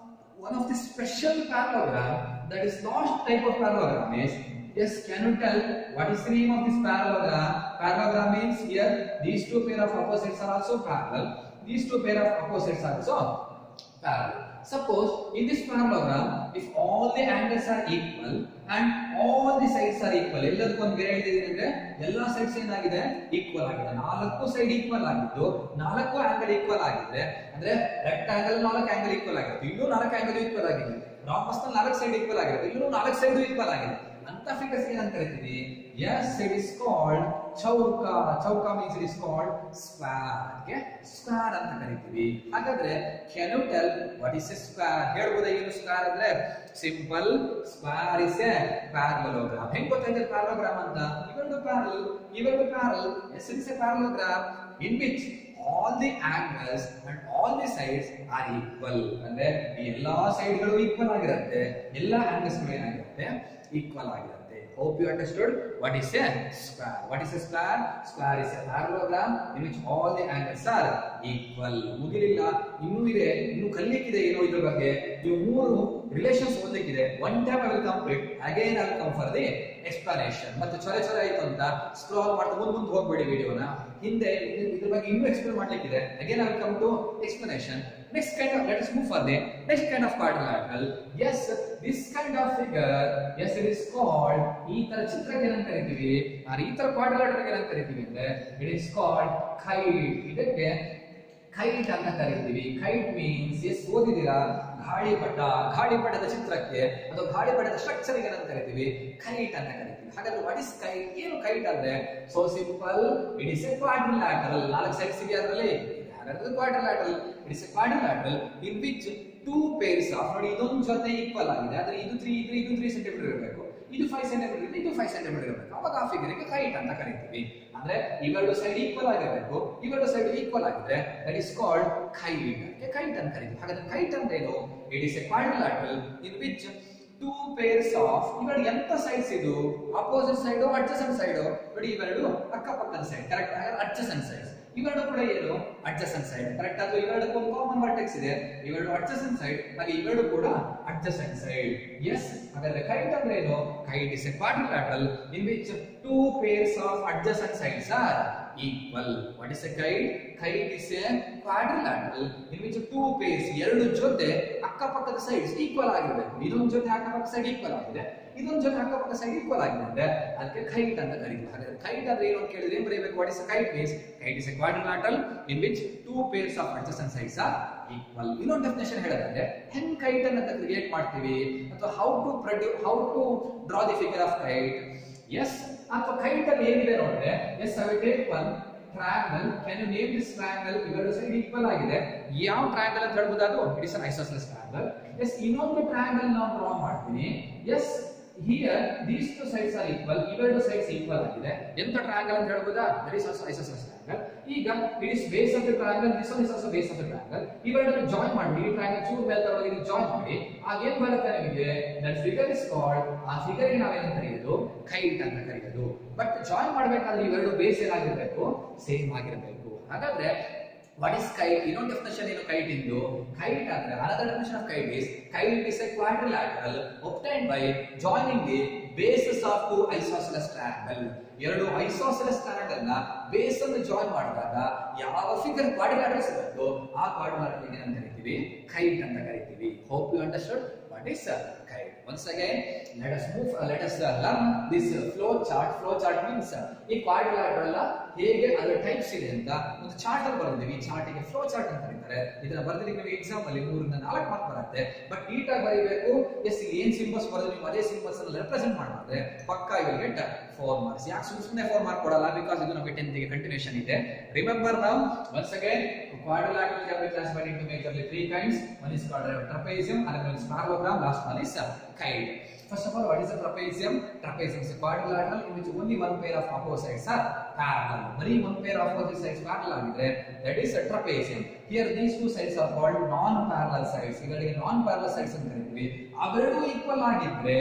one of the special parallelogram, that is last type of parallelogram is, yes, can you tell what is the name of this parallelogram? Parallelogram means here these two pair of opposites are also parallel, these two pair of opposites are also parallel. Suppose in this parallelogram, if all the angles are equal and all the sides are equal, ಎಲ್ಲದಕ್ಕೂ ಒಂದು ಗೆರೆ ಎಳೆದಿದ್ದೀನಿ ಅಂದ್ರೆ ಎಲ್ಲಾ sides ಏನಾಗಿದೆ? Equal ಆಗಿದೆ. 4 side equal ಆಗಿದ್ದು 4 angle equal ಆಗಿದೆ ಅಂದ್ರೆ ರೆಕ್ಟಾಂಗಲ್ 4 ಆಂಗಲ್ ಈಕ್ವಲ್ ಆಗಿರುತ್ತೆ, ಇಲ್ಲೂ 4 ಆಂಗಲ್ ಈಕ್ವಲ್ ಆಗಿದೆ. rhombus ನಲ್ಲಿ 4 ಸೈಡ್ ಈಕ್ವಲ್ ಆಗಿರುತ್ತೆ, ಇಲ್ಲೂ 4 ಸೈಡ್ ಈಕ್ವಲ್ ಆಗಿದೆ. ಅಂತ ಫಿಗರ್ಸ್ ಏನಂತ ಕರೀತೀವಿ? yes, it is called ಚೌಕ. ಚೌಕ means it is called square. Okay, square ಅಂತ ಕರೀತೀವಿ. ಹಾಗಾದ್ರೆ can you tell what is a square? ಹೇಳ್ಬೋದಾ ಏನು ಸ್ಕ್ವೇರ್ ಅಂದ್ರೆ? Simple, square is a parallelogram. ಹೆಂಗ್ ಗೊತ್ತಾಯ್ತು parallelogram ಅಂತ? ಇವೆರಡು parallel, ಇವೆರಡು parallel. yes, it is a parallelogram in which all the angles and all the sides are equal. ಅಂದ್ರೆ ಈ ಎಲ್ಲಾ ಸೈಡ್ ಗಳು ಈಕ್ವಲ್ ಆಗಿರುತ್ತೆ, ಎಲ್ಲಾ ಆಂಗಲ್ಸ್ ಗಳು ಏನಾಗಿರುತ್ತೆ? ಈಕ್ವಲ್ ಆಗಿರುತ್ತೆ. Hope you understood what is a square. What is a square? Square is a parallelogram in which all the angles are equal. ಮುಗಿಲಿಲ್ಲ, ಇನ್ನೂ ಇದೆ, ಇನ್ನೂ ಕಲಿಯಕ್ಕಿದೆ ಏನೋ ಇದ್ರ ಬಗ್ಗೆ. ನೀವು 3 relations ಓದಲಿಕ್ಕಿದೆ. One time I will complete, again I will come for the explanation. ಮತ್ತೆ ಚೊರೆ ಆಯ್ತು ಅಂತ ಸ್ಕ್ರಾಲ್ ಮಾಡ್ತಾ ಮುಂದೆ ಹೋಗ್ಬೇಡಿ ವಿಡಿಯೋನ. ಹಿಂದೆ ಇದ್ರ ಬಗ್ಗೆ ಇನ್ನೂ explain ಮಾಡ್ಲಿಕ್ಕಿದೆ. Again I will come to explanation. Next kind of, let us move further. Next kind of quadrilateral. Yes, this kind of figure, yes, it is called, ಈ ತರ ಚಿತ್ರಕ್ಕೆ ಏನಂತ ಕರಿತೀವಿ, ಈ ತರ quadrilateral ಏನಂತ ಕರಿತೀವಿ ಅಂದ್ರೆ it is called kite. ಇದಕ್ಕೆ ಕೈಟ್ ಅಂತ ಕರೀತೀವಿ. ಕೈಟ್ ಮೀನ್ಸ್ ಎಸ್ ಓದಿದ್ದೀರಾ, ಗಾಳಿಪಟದ ಚಿತ್ರಕ್ಕೆ ಅಥವಾ ಗಾಳಿಪಟದ ಸ್ಟ್ರಕ್ಚರ್ ಏನಂತ ಕರಿತೀವಿ, ಕೈಟ್ ಅಂತ ಕರಿತೀವಿ. ಹಾಗಾದ್ರೆ ವಾಟ್ ಇಸ್ ಕೈಟ್? ಏನು ಕೈಟ್ ಅಂದ್ರೆ? So simple, it is a quadrilateral. 4 sides ಇದೆ ಅದರಲ್ಲಿ. ಹಾಗಾದ್ರೆ quadrilateral, it is a quadrilateral in which 2 pairs of, ನೋಡಿ ಇದೊಂದು ಜೊತೆ ಈಕ್ವಲ್ ಆಗಿದೆ, ಆದ್ರೆ ಇದು 3 ಇದ್ರೆ ಇದು 3 ಸೆಂಟಿಮೀಟರ್ ಇರಬೇಕು, ಇದು 5 ಸೆಂಟಿಮೀಟರ್ ಇದ್ರೆ ಇದು 5 ಸೆಂಟಿಮೀಟರ್ ಇರಬೇಕು. ಅವಾಗ ಆ ಫಿಗರ್ಗೆ ಕೈಟ್ ಅಂತ ಕರಿತೀವಿ. ಅಂದ್ರೆ ಇವೆರಡು ಸೈಡ್ ಈಕ್ವಲ್ ಆಗಿರಬೇಕು, ಇವೆರಡು ಸೈಡ್ ಈಕ್ವಲ್ ಆಗಿದೆ, that is called kite. Kite ಅಂತ ಕರೀತೀವಿ. ಹಾಗಾದ್ರೆ ಕೈಟ್ ಅಂದ್ರೆ ಏನು? It is a quadrilateral in which 2 pairs of, ಇವೆರಡು ಎಂತ ಸೈಡ್ಸ್ ಇದು? Opposite side, adjacent side. ನೋಡಿ ಇವೆರಡು ಅಕ್ಕಪಕ್ಕದ ಸೈಡ್, ಕರೆಕ್ಟ್? ಹಾಗಾದ್ರೆ ಅಡ್ಜಸೆಂಟ್ ಸೈಡ್ಸ್. ಇವೆರಡು ಕೂಡ ಏನು? Adjacent side, correct? ಅದು ಇವೆರಡಕ್ಕೂ ಒಂದು ಕಾಮನ್ ವರ್ಟೆಕ್ಸ್ ಇದೆ, ಇವೆರಡು ಅಡ್ಜಸೆಂಟ್ ಸೈಡ್, ಹಾಗೆ ಇವೆರಡು ಕೂಡ ಅಡ್ಜಸೆಂಟ್ ಸೈಡ್. ಎಸ್, ಹಾಗಾದ್ರೆ ಕೈಟ್ ಅಂದ್ರೆ ಏನು? Kite is a quadrilateral in which 2 pairs of adjacent sides are equal. What is a kite? Kite is a quadrilateral in which 2 pairs, ಎರಡು ಜೊತೆ ಅಕ್ಕಪಕ್ಕದ ಸೈಡ್ಸ್ ಈಕ್ವಲ್ ಆಗಿರಬೇಕು. ಇದೊಂದು ಜೊತೆ ಅಕ್ಕಪಕ್ಕ ಸೈಡ್ ಈಕ್ವಲ್ ಆಗಿದೆ, ಇದೊಂದು ಜೊತೆ ಅಕ್ಕಪಕ್ಕ ಸೈಡ್ ಈಕ್ವಲ್ ಆಗಿದೆ ಅಂದ್ರೆ ಅದಕ್ಕೆ ಕೈಟ್ ಅಂತ ಕರೀತೀವಿ. ಹಾಗಾದ್ರೆ ಕೈಟ್ ಅಂದ್ರೆ ಏನು ಅಂತ ಕೇಳಿದ್ರೆ ಏನ್ ಬರೀಬೇಕು? What is a kite means kite is a quadrilateral in which 2 pairs of adjacent sides are equal. ಇನ್ನೊಂದು ಡೆಫಿನೇಷನ್ ಹೇಳೋದಂದ್ರೆ ಹೆಂಗ್ ಕೈಟ್ ಅನ್ನ ಕ್ರಿಯೇಟ್ ಮಾಡ್ತೀವಿ ಅಥವಾ how to draw the figure of kite. Yes, ಅಥವಾ ಕೈಟ್ ಅಲ್ಲಿ ಏನಿದೆ ನೋಡಿದ್ರೆ, yes I will take one triangle. Can you name this triangle? ಇವೆರಡು ಸೈಡ್ ಈಕ್ವಲ್ ಆಗಿದೆ. ಯಾವ ಟ್ರಯಾಂಗಲ್ ಅಂತ ಹೇಳ್ಬೋದು? ಅದು it is an isosceles triangle. S, ಇನ್ನೊಂದು ಟ್ರಯಾಂಗಲ್ ನಾವು ಡ್ರಾ ಮಾಡ್ತೀನಿ. Yes, here these 2 sides are equal, ಇವೆರಡು ಸೈಡ್ಸ್ ಈಕ್ವಲ್ ಆಗಿದೆ. ಎಂತ ಟ್ರಯಾಂಗಲ್ ಅಂತ ಹೇಳ್ಬೋದಾ? That is also isosceles triangle. ಈಗ it is base of the triangle, this one is also base of the triangle. ಇವೆರಡನ್ನು ಜಾಯಿನ್ ಮಾಡಿ, ಈ ಟ್ರಯಾಂಗಲ್ ಚೂರು ಮೇಲೆ ತಗೊಂಡು ಇಲ್ಲಿ ಜಾಯಿನ್ ಮಾಡಿ, ಆಗ ಏನ್ ಬರುತ್ತೆ ನಿಮಗೆ? ದಟ್ ಫಿಗರ್ ಇಸ್ ಕಾಲ್ಡ್, ಆ ಫಿಗರ್ ಗೆ ನಾವೇನಂತ ಕರೆಯೋದು? ಕೈಟ್ ಅಂತ ಕರೆಯೋದು. ಬಟ್ ಜಾಯಿನ್ ಮಾಡಬೇಕಾದ್ರೆ ಇವೆರಡು ಬೇಸ್ ಏನಾಗಿರಬೇಕು? ಸೇಮ್ ಆಗಿರಬೇಕು. ಹಾಗಾದ್ರೆ what is kite? ಇನ್ನೊಂದು ಡೆಫಿನೇಷನ್ ಏನು ಕೈಟ್ ಇಂದು? ಕೈಟ್ ಅಂದ್ರೆ another definition of kite is a quadrilateral obtained by joining the bases of 2 isosceles triangle. ಎರಡು ಐಸೋಸೆಲೆಸ್ ಟ್ರಯಾಂಗಲ್ ನ ಬೇಸ್ ಅನ್ನು ಜಾಯಿನ್ ಮಾಡಿದಾಗ ಯಾವ ಫಿಗರ್ ಕ್ವಾಡ್ರಿಲ್ಯಾಟರಲ್ ಸಿಗುತ್ತೋ ಆ ಕ್ವಾಡ್ರಿಲ್ಯಾಟರಲ್ ಏನಂತ ಕರಿತೀವಿ? ಕೈಟ್ ಅಂತ ಕರಿತೀವಿ. Hope you understood what is kite. Once again, let us learn this flow chart. Flow chart means ಈ ಕ್ವಾಡ್ರಿಲ್ಯಾಟರಲ್ ಹೇಗೆ ಅದರ ಟೈಪ್ಸ್ ಇದೆ ಅಂತ ಒಂದು ಚಾರ್ಟ್ ಅಲ್ಲಿ ಬರೆದಿದ್ದೀವಿ. ಈ ಚಾರ್ಟ್ ಗೆ ಫ್ಲೋ ಚಾರ್ಟ್ ಅಂತ ಕರೀತಾರೆ. ಇದನ್ನ ಬರೆದಿದ್ದೀವಿ ನೀವು ಎಕ್ಸಾಮ್ ಅಲ್ಲಿ 3 ರಿಂದ 4 ಮಾರ್ಕ್ ಬರುತ್ತೆ. ಬಟ್ ನೀಟಾಗಿ ಬರೀಬೇಕು. ಎಸ್, ಏನ್ ಸಿಂಬಲ್ಸ್ ಬರೆದು ನೀವು ಅದೇ ಸಿಂಬಲ್ಸ್ ಅನ್ನು ರೆಪ್ರೆಸೆಂಟ್ ಮಾಡಿದ್ರೆ ಪಕ್ಕಾ ಯು ವಿಲ್ ಗೆಟ್ 4 marks. ಯಾಕೆ ಸುಮ್ಮನೆ 4 ಮಾರ್ಕ್ ಕೊಡಲ್ಲ? ಬಿಕಾಸ್ ಇದು ನಮಗೆ 10th ಗೆ ಕಂಟಿನ್ಯೂಷನ್ ಇದೆ. Remember now once again, quadrilateral can be classified into majorly 3 kinds. One is called trapezium, another one is parallelogram, last one is kite. First of all, what is a trapezium? Trapezium is a quadrilateral in which only one pair of opposite sides are parallel. Only one pair of opposite sides parallel ಆಗಿದ್ರೆ that is a trapezium. Here these 2 sides are called non-parallel sides. ಇವೆರಡಿಗೆ non-parallel sides ಅಂತ ಕರೀತೀವಿ. ಅವೆರಡು equal ಆಗಿದ್ರೆ,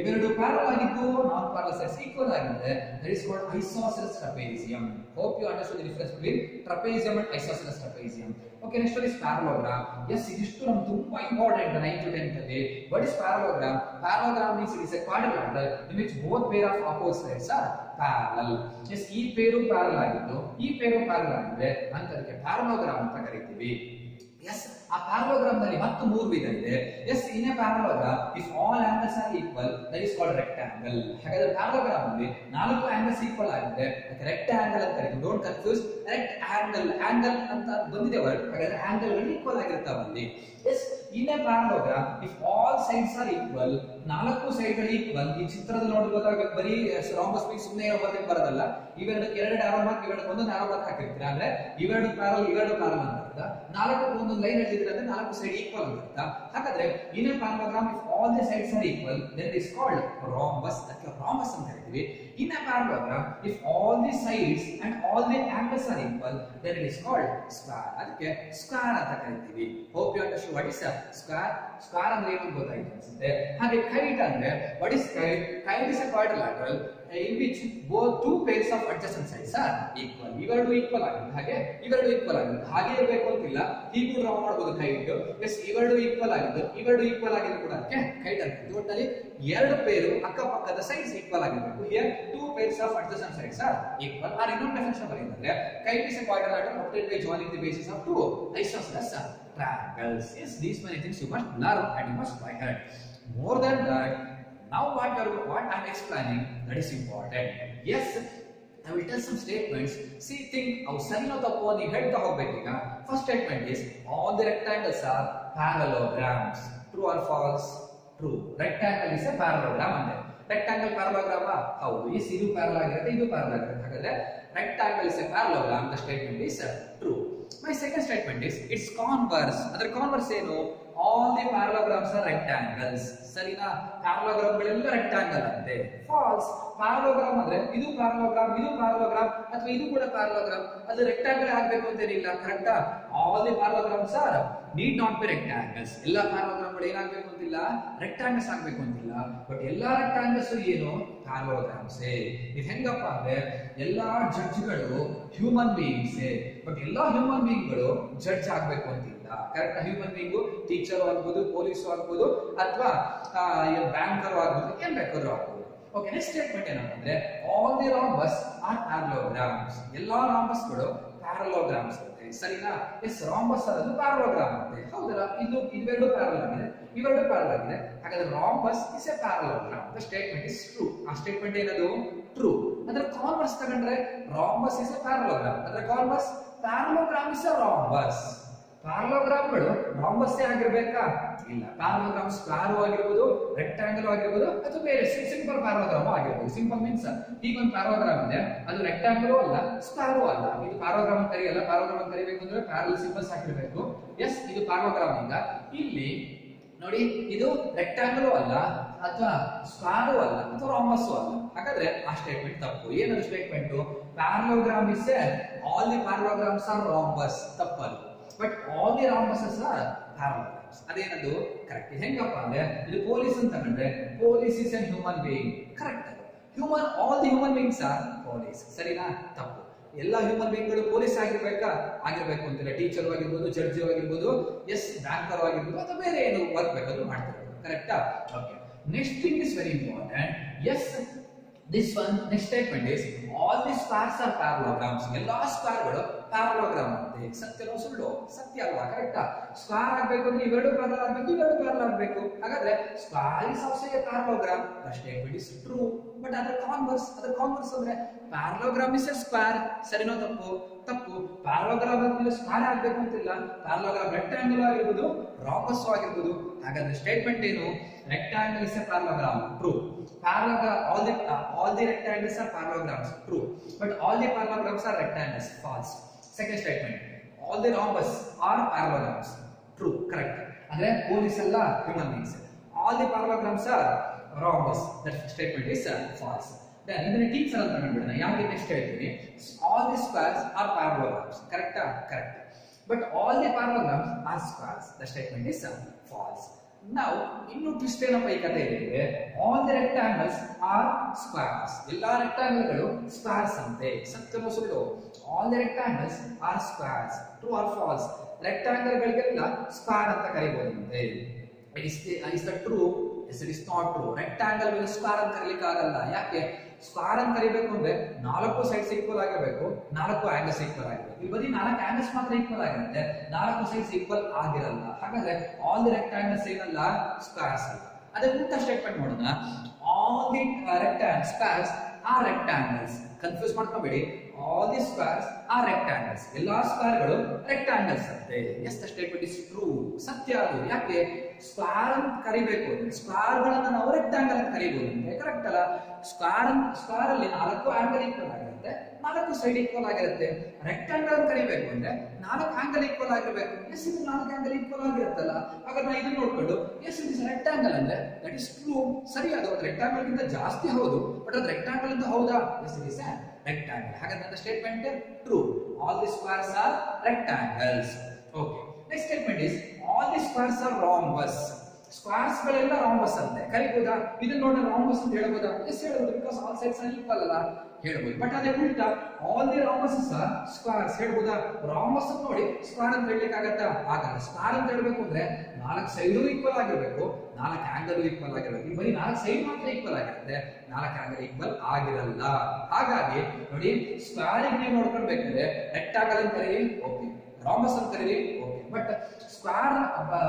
ಇವೆರಡು parallel ಆಗಿದ್ದು non-parallel sides equal ಆಗಿದ್ರೆ that is called isosceles trapezium. Hope you understood the difference between trapezium and isosceles trapezium. Okay, next one is parallelogram. Yes, ಇದಿಷ್ಟು ನಮ್ಗೆ ತುಂಬಾ ಇಂಪಾರ್ಟೆಂಟ್ 9th to 10th ಅಲ್ಲಿ. What is parallelogram? Parallelogram means it is a quadrilateral in which both pair of opposite sides are parallel. Yes, ಈ ಪೇರು parallel ಆಗಿದ್ದು ಈ ಪೇರು parallel ಆಗಿದೆ ಅಂತ ಅದಕ್ಕೆ parallelogram ಅಂತ ಕರೀತೀವಿ. Yes, ಆ parallelogram ನಲ್ಲಿ ಮತ್ತು 3 ವಿಧ ಇದೆ. Yes, in a parallelogram if all angles are equal that is called rectangle. ಹಾಗಾದ್ರೆ parallelogram ಅಲ್ಲಿ 4 angles equal ಆಗಿದೆ ಅದಕ್ಕೆ rectangle ಅಂತ ಕರೀತೀವಿ. Don't confuse rectangle, angle ಅಂತ ಬಂದಿದೆ ವರ್ಡ್. ಹಾಗಾದ್ರೆ angle ಗಳು ಈಕ್ವಲ್ ಆಗಿರ್ತಾವೆ ಅಲ್ಲಿ. Yes, in a parallelogram if all sides are equal, 4 side ಗಳು ಈಕ್ವಲ್. ಈ ಚಿತ್ರದಲ್ಲಿ ನೋಡಬಹುದು ಬರೀ ರಾಂಬಸ್ ಪೀಸ್ ಸುಮ್ಮನೆ ಬರ್ಲಿಕ್ಕೆ ಬರೋದಲ್ಲ. ಇವೆರಡಕ್ಕೆ 2 ಆರೋ ಮಾರ್ಕ್, ಇವೆರಡಕ್ಕೆ ಒಂದೊಂದು ಆರೋ ಮಾರ್ಕ್ ಹಾಕಿರ್ತೀರಾ ಅಂದ್ರೆ ಇವೆರಡು ಪ್ಯಾರಲಲ್ ಅಂತ ಅರ್ಥ. 4 ಒಂದೊಂದು ಲೈನ್ ಎಳೆದಿದ್ರೆ ಅಂದ್ರೆ 4 ಸೈಡ್ ಈಕ್ವಲ್ ಅಂತ ಅರ್ಥ. ಹಾಗಾದ್ರೆ in a parallelogram if all the sides are equal then it is called rhombus. ಅದಕ್ಕೆ rhombus ಅಂತ ಹೇಳ್ತೀವಿ. In a parallelogram if all the sides and all the angles are equal then it is called square. ಅದಕ್ಕೆ square ಅಂತ ಕರೀತೀವಿ. Hope you understood what is a square. Square ಅಂದ್ರೆ ಏನು ಗೊತ್ತಾಯ್ತು ಅನ್ಸುತ್ತೆ. ಹಾಗೆ kite ಅಂದ್ರೆ what is kite? Kite is a quadrilateral in which both two pairs of adjacent sides are equal. ಇವೆರಡು ಈಕ್ವಲ್ ಆಗಿದೆ, ಹಾಗೆ ಇವೆರಡು ಈಕ್ವಲ್ ಆಗಿದೆ. ಹಾಗೆ ಇರಬೇಕು ಅಂತಿಲ್ಲ, ಹೀಗೂ ಡ್ರಾ ಮಾಡಬಹುದು ಕೈಟ್. ಎಸ್, ಇವೆರಡು ಈಕ್ವಲ್ ಆಗಿದ್ದು, ಇವೆರಡು ಈಕ್ವಲ್ ಆಗಿದ್ದು ಕೂಡ ಅದಕ್ಕೆ ಕೈಟ್ ಅಂತ. ಒಟ್ಟಲ್ಲಿ ಎರಡು ಪೇರು ಅಕ್ಕಪಕ್ಕದ ಸೈಡ್ಸ್ ಈಕ್ವಲ್ ಆಗಿರಬೇಕು. Here too pairs of adjacent sides are equal. Or ಇನ್ನೊಂದು ಡೆಫಿನಿಷನ್ ಬರೆಯುತ್ತೆ, kite is a quadrilateral obtained by joining the bases of two isosceles triangles. Yes, these many things you must learn and you must by heart. More than that, now what I'm explaining, that is important. Yes, I will tell some statements. See, think how sarino tappo ನೀವು ಹೇಳ್ತಾ ಹೋಗಬೇಕೀಗ. First statement is all the rectangles are parallelograms. True or false? True. Rectangle is a parallelogram ಅಂದ್ರೆ rectangle parallelogram ಹೌದು. Yes, ಇದು parallel ಆಗಿರುತ್ತೆ, ಇದು parallel ಆಗಿರುತ್ತೆ. ಹಾಗಾದ್ರೆ rectangle is a parallelogram. The statement is true. My second statement is its converse. ಅದರ converse ಏನು? All the parallelograms are rectangles. ಸರಿನಾ? parallelogram ಗಳೆಲ್ಲ rectangle ಅಂತೆ. False. parallelogram ಅಂದ್ರೆ ಇದು parallelogram, ಇದು parallelogram ಅಥವಾ ಇದು ಕೂಡ parallelogram, ಅದು rectangle ಆಗಬೇಕು ಅಂತ ಏನಿಲ್ಲ. ಕರೆಕ್ಟಾ? All the parallelograms are need not be rectangles. ಎಲ್ಲ parallelogram ಗಳು ಏನಾಗಬೇಕು ಅಂತಿಲ್ಲ, rectangles ಆಗಬೇಕು ಅಂತಿಲ್ಲ. ಬಟ್ ಎಲ್ಲಾ rectangles ಏನು? parallelograms. ಇದು ಹೆಂಗಪ್ಪ ಅಂದ್ರೆ ಎಲ್ಲಾ ಜಡ್ಜ್ಗಳು ಹ್ಯೂಮನ್ ಬೀಯಿಂಗ್ಸ್, ಬಟ್ ಎಲ್ಲಾ ಹ್ಯೂಮನ್ ಬೀಯಿಂಗ್ ಗಳು ಜಡ್ಜ್ ಆಗಬೇಕು ಅಂತಿಲ್ಲ. ಕರೆಕ್ಟ್? ಹ್ಯೂಮನ್ ಬೀಯಿಂಗ್ ಟೀಚರ್ ಆಗ್ಬೋದು, ಪೊಲೀಸ್ ಆಗ್ಬೋದು, ಅಥವಾ ಬ್ಯಾಂಕರ್ ಆಗ್ಬೋದು, ಏನ್ ಬೇಕಾದ್ರೂ ಆಗ್ಬೋದು. ಓಕೆ, ನೆಕ್ಸ್ಟ್ ಸ್ಟೇಟ್ಮೆಂಟ್ ಏನಪ್ಪ ಅಂದ್ರೆ all the rhombus are parallelograms. ಎಲ್ಲಾ ರಾಂಬಸ್ ಗಳು ಪ್ಯಾರಲೋಗ್ರಾಮ್ಸ್ ಅಂತೆ. ಸರಿನಾ? ಎಸ್, ರಾಂಬಸ್ ಅನ್ನೋದು ಪ್ಯಾರಲೋಗ್ರಾಮ್ ಅಂತೆ. ಹೌದಲ್ಲ? ಇದು ಇವೆರಡು ಪ್ಯಾರಲ್ ಆಗಿದೆ, ಇವೆರಡು ಪ್ಯಾರಲ್ ಆಗಿದೆ. ಹಾಗಾದ್ರೆ rhombus is a parallelogram. The statement is true. ಆ ಸ್ಟೇಟ್ಮೆಂಟ್ ಏನದು? ಟ್ರೂ. ಅದರ ಕಾನ್ವರ್ಸ್ ತಗೊಂಡ್ರೆ ರಾಂಬಸ್ ಇಸ್ ಎ ಪ್ಯಾರಲೋಗ್ರಾಮ್. ಅದರ converse parallelogram is a rhombus. ಪ್ಯಾರಲೋಗ್ರಾಮ್ಗಳು ರಾಂಬಸ್ ಆಗಿರ್ಬೇಕಾ? ಇಲ್ಲ. ಪ್ಯಾರಲೋಗ್ರಾಮ್ ಸ್ಕ್ವೇರ್ ಆಗಿರ್ಬೋದು, ರೆಕ್ಟಾಂಗಲ್ ಆಗಿರ್ಬೋದು, ಅಥವಾ ಬೇರೆ ಸಿಂಪಲ್ ಪ್ಯಾರಲೋಗ್ರಾಮ್ ಆಗಿರ್ಬೋದು. ಸಿಂಪಲ್ ಮೀನ್ಸ್ ಈಗ ಒಂದು ಪ್ಯಾರಲೋಗ್ರಾಮ್ ಇದೆ, ಅದು ರೆಕ್ಟಾಂಗಲ್ ಅಲ್ಲ, ಸ್ಕ್ವೇರ್ ಅಲ್ಲ. ಇದು ಪ್ಯಾರಲೋಗ್ರಾಮ್ ಕರಿಯಲ್ಲ. ಪ್ಯಾರಲೋಗ್ರಾಮ್ ಕರಿಬೇಕು ಅಂದ್ರೆ ಪ್ಯಾರಲ್ ಸಿಂಬಲ್ಸ್ ಹಾಕಿರ್ಬೇಕು. ಎಸ್, ಇದು ಪ್ಯಾರಲೋಗ್ರಾಮ್. ಈಗ ಇಲ್ಲಿ ನೋಡಿ, ಇದು ರೆಕ್ಟಾಂಗಲ್ ಅಲ್ಲ, ಅಥವಾ ಸ್ಕ್ವೇರ್ ಅಲ್ಲ, ಅಥವಾ ರಾಂಬಸ್ ಅಲ್ಲ. ಹಾಗಾದ್ರೆ ಆ ಸ್ಟೇಟ್ಮೆಂಟ್ ತಪ್ಪು. ಏನದು statement? Parallelogram is all the parallelograms are rhombus. ತಪ್ಪಲ್ಲ. But all the rhombuses are parallelograms. ಅದೇನದು? ಕರೆಕ್ಟ್. ಹೆಂಗಪ್ಪ ಅಂದ್ರೆ ಇದು ಪೊಲೀಸ್ ಅಂತ ಅಂದ್ರೆ police is a human being. Correct. Human, all the human beings are police. ಸರಿನಾ? ತಪ್ಪು. ಎಲ್ಲ ಹ್ಯೂಮನ್ ಬೀಯಿಂಗ್ ಗಳು ಪೊಲೀಸ್ ಆಗಿರ್ಬೇಕಾ? ಆಗಿರ್ಬೇಕು ಅಂತಿಲ್ಲ. ಟೀಚರ್ ಆಗಿರ್ಬೋದು, ಜಡ್ಜ್ ಆಗಿರ್ಬೋದು, ಎಸ್, ಬ್ಯಾಂಕರ್ ಆಗಿರ್ಬೋದು, ಅಥವಾ ಬೇರೆ ಏನು ವರ್ಕ್ ಬೇಕಾದ್ರೂ ಮಾಡ್ತಿರ್ಬೋದು. ಕರೆಕ್ಟಾ? Okay, next thing is very important. Yes, this one, next statement is all the squares are parallelograms. ಎಲ್ಲಾ ಸ್ಕ್ವೇರ್ ಗಳು ಪ್ಯಾರಲೋಗ್ರಾಮ್ ಅಂತೆ. ಸತ್ಯನೋ ಸುಳ್ಳು? ಸತ್ಯ ಅಲ್ವಾ? ಕರೆಕ್ಟಾ? ಸ್ಕ್ವೇರ್ ಆಗಬೇಕು ಅಂದ್ರೆ ಇವೆರಡು ಪ್ಯಾರಲ್ ಆಗಬೇಕು, ಇವೆರಡು ಪ್ಯಾರಲ್ ಆಗಬೇಕು. ಹಾಗಾದ್ರೆ square is also A parallelogram. The statement is true. But ಅದರ ಕಾನ್ವರ್ಸ್ ಅಂದ್ರೆ ಪ್ಯಾರಲೋಗ್ರಾಮ್ ಇಸ್ ಎ ಸ್ಕ್ವೇರ್. ಸರಿನೋ ತಪ್ಪು? ತಪ್ಪು. ಪ್ಯಾರಲೋಗ್ರಾಮ್ ಅಂದ್ರೆ ಸ್ಕ್ವೇರ್ ಆಗಬೇಕು ಅಂತಿಲ್ಲ. ಪ್ಯಾರಲೋಗ್ರಾಮ್ ರೆಕ್ಟಾಂಗಲ್ ಆಗಿರ್ಬೋದು, ರಾಂಬಸ್ ಆಗಿರ್ಬೋದು. ಹಾಗಾದ್ರೆ ಸ್ಟೇಟ್ಮೆಂಟ್ ಏನು? rectangle is a parallelogram. True. Parallelogram, all the rectangles are parallelograms. True. But all the parallelograms are rectangles. False. Second statement, all the rhombus are parallelograms. True. Correct. Andre police alla human beings. All the parallelograms are rhombus. That statement is false. Then ಇದನ್ನ teacher ಅಂತ ಕಂಡುಬಿಡೋಣ. ಯಾಕೆ next ಹೇಳ್ತೀನಿ, all the squares are parallelograms. Correct? Correct. But all the parallelograms are squares. The statement is false. Now, ಇನ್ನು twist ಏನಪ್ಪ ಈ ಕಥೆ ಇದೆ? All the rectangles are squares. ಎಲ್ಲಾ ರೆಕ್ಟಾಂಗಲ್ ಗಳು ಸ್ಕ್ವೇರ್ಸ್ ಅಂತೆ. ಸತ್ಯನೋ ಸುಳ್ಳು? All the rectangles are squares. True or false? Rectangle ಗಳಿಗೆಲ್ಲ ಸ್ಕ್ವೇರ್ ಅಂತ ಕರೀಬಹುದಂತೆ. Is the true? Yes, it is not true. Rectangle ಗಳು ಸ್ಕ್ವೇರ್ ಅಂತ ಕರೀಲಿಕ್ಕೆ ಆಗಲ್ಲ. ಯಾಕೆ? ಸ್ಕ್ವೇರ್ ಅಂತ ಕರಿಬೇಕು ಅಂದ್ರೆ 4 ಸೈಡ್ಸ್ ಈಕ್ವಲ್ ಆಗಿರಬೇಕು, 4 ಆಂಗಲ್ಸ್ ಈಕ್ವಲ್ ಆಗಿರಬೇಕು. ಇಲ್ಲಿ ಬರೀ 4 ಆಂಗಲ್ಸ್ ಮಾತ್ರ ಈಕ್ವಲ್ ಆಗಿರುತ್ತೆ, 4 ಸೈಡ್ಸ್ ಈಕ್ವಲ್ ಆಗಿರಲ್ಲ. ಹಾಗಾದ್ರೆ ಆಲ್ ದಿ ರೆಕ್ಟಾಂಗಲ್ಸ್ ಏನಲ್ಲ, ಸ್ಕ್ವೇರ್ಸ್ ಅಲ್ಲ. ಅದೇ ಉಲ್ಟಾ ಸ್ಟೇಟ್ಮೆಂಟ್ ನೋಡೋಣ. All the rectangles squares are rectangles. Confuse ಮಾಡ್ಕೋಬೇಡಿ. All the squares are rectangles. ಎಲ್ಲಾ ಸ್ಕ್ವೇರ್ ಗಳು ರೆಕ್ಟಾಂಗಲ್ಸ್ ಅಂತೆ. Yes, the statement is true. ಸತ್ಯ ಅದು. ಯಾಕೆ? ಸ್ಕ್ವೇರ್ ಅಂತ ಕರಿಬೇಕು ಅಂದ್ರೆ ಸ್ಕ್ವೇರ್ ಗಳನ್ನ ನಾವು ರೆಕ್ಟಾಂಗಲ್ ಅಂತ ಕರಿಬಹುದು. ಕರೆಕ್ಟ್ ಅಲ್ಲ? ಸ್ಕ್ವೇರ್ ಅಲ್ಲಿ 4 ಆಂಗಲ್ ಈಕ್ವಲ್ ಆಗಿರುತ್ತೆ, 4 ಸೈಡ್ ಈಕ್ವಲ್ ಆಗಿರುತ್ತೆ. ರೆಕ್ಟಾಂಗಲ್ ಅಂತ ಕರಿಬೇಕು ಅಂದ್ರೆ 4 ಆಂಗಲ್ ಈಕ್ವಲ್ ಆಗಿರಬೇಕು. ಎಸ್, ಇದು 4 ಆಂಗಲ್ ಈಕ್ವಲ್ ಆಗಿರುತ್ತಲ್ಲ. ಹಾಗಾದ್ರೆ ನಾವು ಇದನ್ನ ನೋಡ್ಕೊಂಡು ಎಸ್ ಇಟ್ ಇಸ್ ರೆಕ್ಟಾಂಗಲ್ ಅಂದ್ರೆ ದಟ್ ಇಸ್ ಟ್ರೂ. ಸರಿ, ಅದು ರೆಕ್ಟಾಂಗಲ್ ಗಿಂತ ಜಾಸ್ತಿ ಹೌದು, ಬಟ್ ಅದು ರೆಕ್ಟಾಂಗಲ್ ಅಂತ ಹೌದಾ? Yes, it is rectangle. ಹಾಗಾದ್ರೆ the statement true. All the squares are rectangles. Okay. Next statement is all the squares are rhombus. Squares ಗಳೆಲ್ಲ ರಾಂಬಸ್ ಅಂತೆ ಕರಿಬಹುದಾ? ಇದನ್ನ ನೋಡಿ ರಾಂಬಸ್ ಅಂತ ಹೇಳ್ಬೋದಾ? ಎಸ್ ಹೇಳ್ಬೋದು, because all sides are equal ಅಲ್ಲ, ಹೇಳ್ಬೋದು. ಬಟ್ ಅದೇ ಉಲ್ಟಾ all the rhombuses are squares ಹೇಳ್ಬೋದಾ? ರಾಂಬಸ್ ನೋಡಿ ಸ್ಕ್ವೇರ್ ಅಂತ ಹೇಳಲಿಕ್ಕೆ ಆಗತ್ತಾ? ಆಗಲ್ಲ. ಸ್ಕ್ವೇರ್ ಅಂತ ಹೇಳ್ಬೇಕು ಅಂದ್ರೆ 4 ಸೈಡು ಈಕ್ವಲ್ ಆಗಿರ್ಬೇಕು, 4 ಆಂಗಲ್ ಈಕ್ವಲ್ ಆಗಿರ್ಬೇಕು. ಈ ಬರೀ 4 ಸೈಡ್ ಮಾತ್ರ ಈಕ್ವಲ್ ಆಗಿರುತ್ತೆ, 4 ಆಂಗಲ್ ಈಕ್ವಲ್ ಆಗಿರಲ್ಲ. ಹಾಗಾಗಿ ನೋಡಿ ಸ್ಕ್ವೇರ್ ನೀವು ನೋಡ್ಕೊಳ್ಬೇಕಾದ್ರೆ ರೆಕ್ಟಾಂಗಲ್ ಅಂತ ಕರೀರಿ, ಓಕೆ, ರಾಂಬಸ್ ಅಂತ ಕರೀರಿ, okay. But square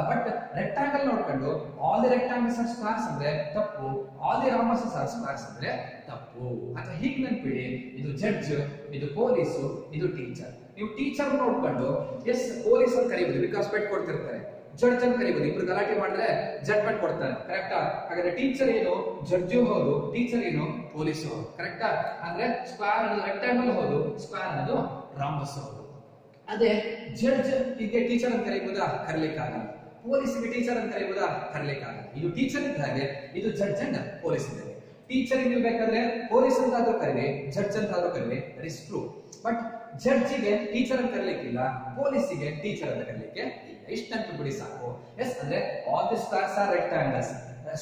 but rectangle ನೋಡ್ಕೊಂಡು all the rectangles are squares ಅಂದ್ರೆ ತಪ್ಪು, all the rhombuses are squares ಅಂದ್ರೆ ತಪ್ಪು. ಅಥವಾ ಹೀಗೆ ನೆನ್ಪಿಡಿ, ಇದು ಜಡ್ಜ್, ಇದು ಪೊಲೀಸು, ಇದು ಟೀಚರ್. ನೀವು ಟೀಚರ್ ನೋಡ್ಕೊಂಡು ಎಸ್ ಪೊಲೀಸ್ ಅಂತ ಕರೀಬಹುದು, ಬಿಕಾಸ್ ಪೆಟ್ ಕೊಡ್ತಿರ್ತಾರೆ. ಜಡ್ಜ್ ಅಂತ ಕರೀಬಹುದು, ಇಬ್ರು ಗಲಾಟೆ ಮಾಡಿದ್ರೆ ಜಡ್ಜ್ಮೆಂಟ್ ಕೊಡ್ತಾರೆ, ಕರೆಕ್ಟಾ? ಹಾಗಾದ್ರೆ ಟೀಚರ್ ಏನು ಜಡ್ಜು ಹೌದು, ಟೀಚರ್ ಏನು ಪೊಲೀಸು ಹೌದು, ಕರೆಕ್ಟಾ? ಅಂದ್ರೆ ಸ್ಕ್ವೇರ್ ಅನ್ನೋದು ರೆಕ್ಟಾಂಗಲ್ ಹೌದು, ಸ್ಕ್ವೇರ್ ಅನ್ನೋದು ರಾಂಬಸ್ ಹೌದು. ಅದೇ ಜಡ್ಜ್ ಹೀಗೆ ಟೀಚರ್ ಅಂತ ಕರೀಬಹುದಾ? ಕರೀಲಿಕ್ಕಾಗಲ್ಲ. ಪೊಲೀಸ್ಗೆ ಟೀಚರ್ ಅಂತ ಕರೀಬಹುದಾ? ಕರೀಲಿಕ್ಕಾಗಲ್ಲ. ಇದು ಟೀಚರ್ ಇದ್ದ ಹಾಗೆ, ಇದು ಜಡ್ಜ್ ಅಂಡ್ ಪೊಲೀಸ್ ಇದ್ದ ಹಾಗೆ. ಟೀಚರ್ ನೀವು ಬೇಕಾದ್ರೆ ಪೊಲೀಸ್ ಅಂತ ಆದ್ರೂ ಕರೀರಿ, ಜಡ್ಜ್ ಅಂತ ಆದ್ರೂ ಕರೀರಿ, ದಟ್ ಇಸ್ ಟ್ರೂ. ಬಟ್ ಜಡ್ಜಿಗೆ ಟೀಚರ್ ಅಂತ ಕರೀಲಿಕ್ಕಿಲ್ಲ, ಪೊಲೀಸಿಗೆ ಟೀಚರ್ ಅಂತ ಕರೀಲಿಕ್ಕೆ ಇಲ್ಲ. ಇಷ್ಟು ನೆನಪಿಬಿಡಿ ಸಾಕು. ಎಸ್ ಅಂದ್ರೆ all the squares are rectangles.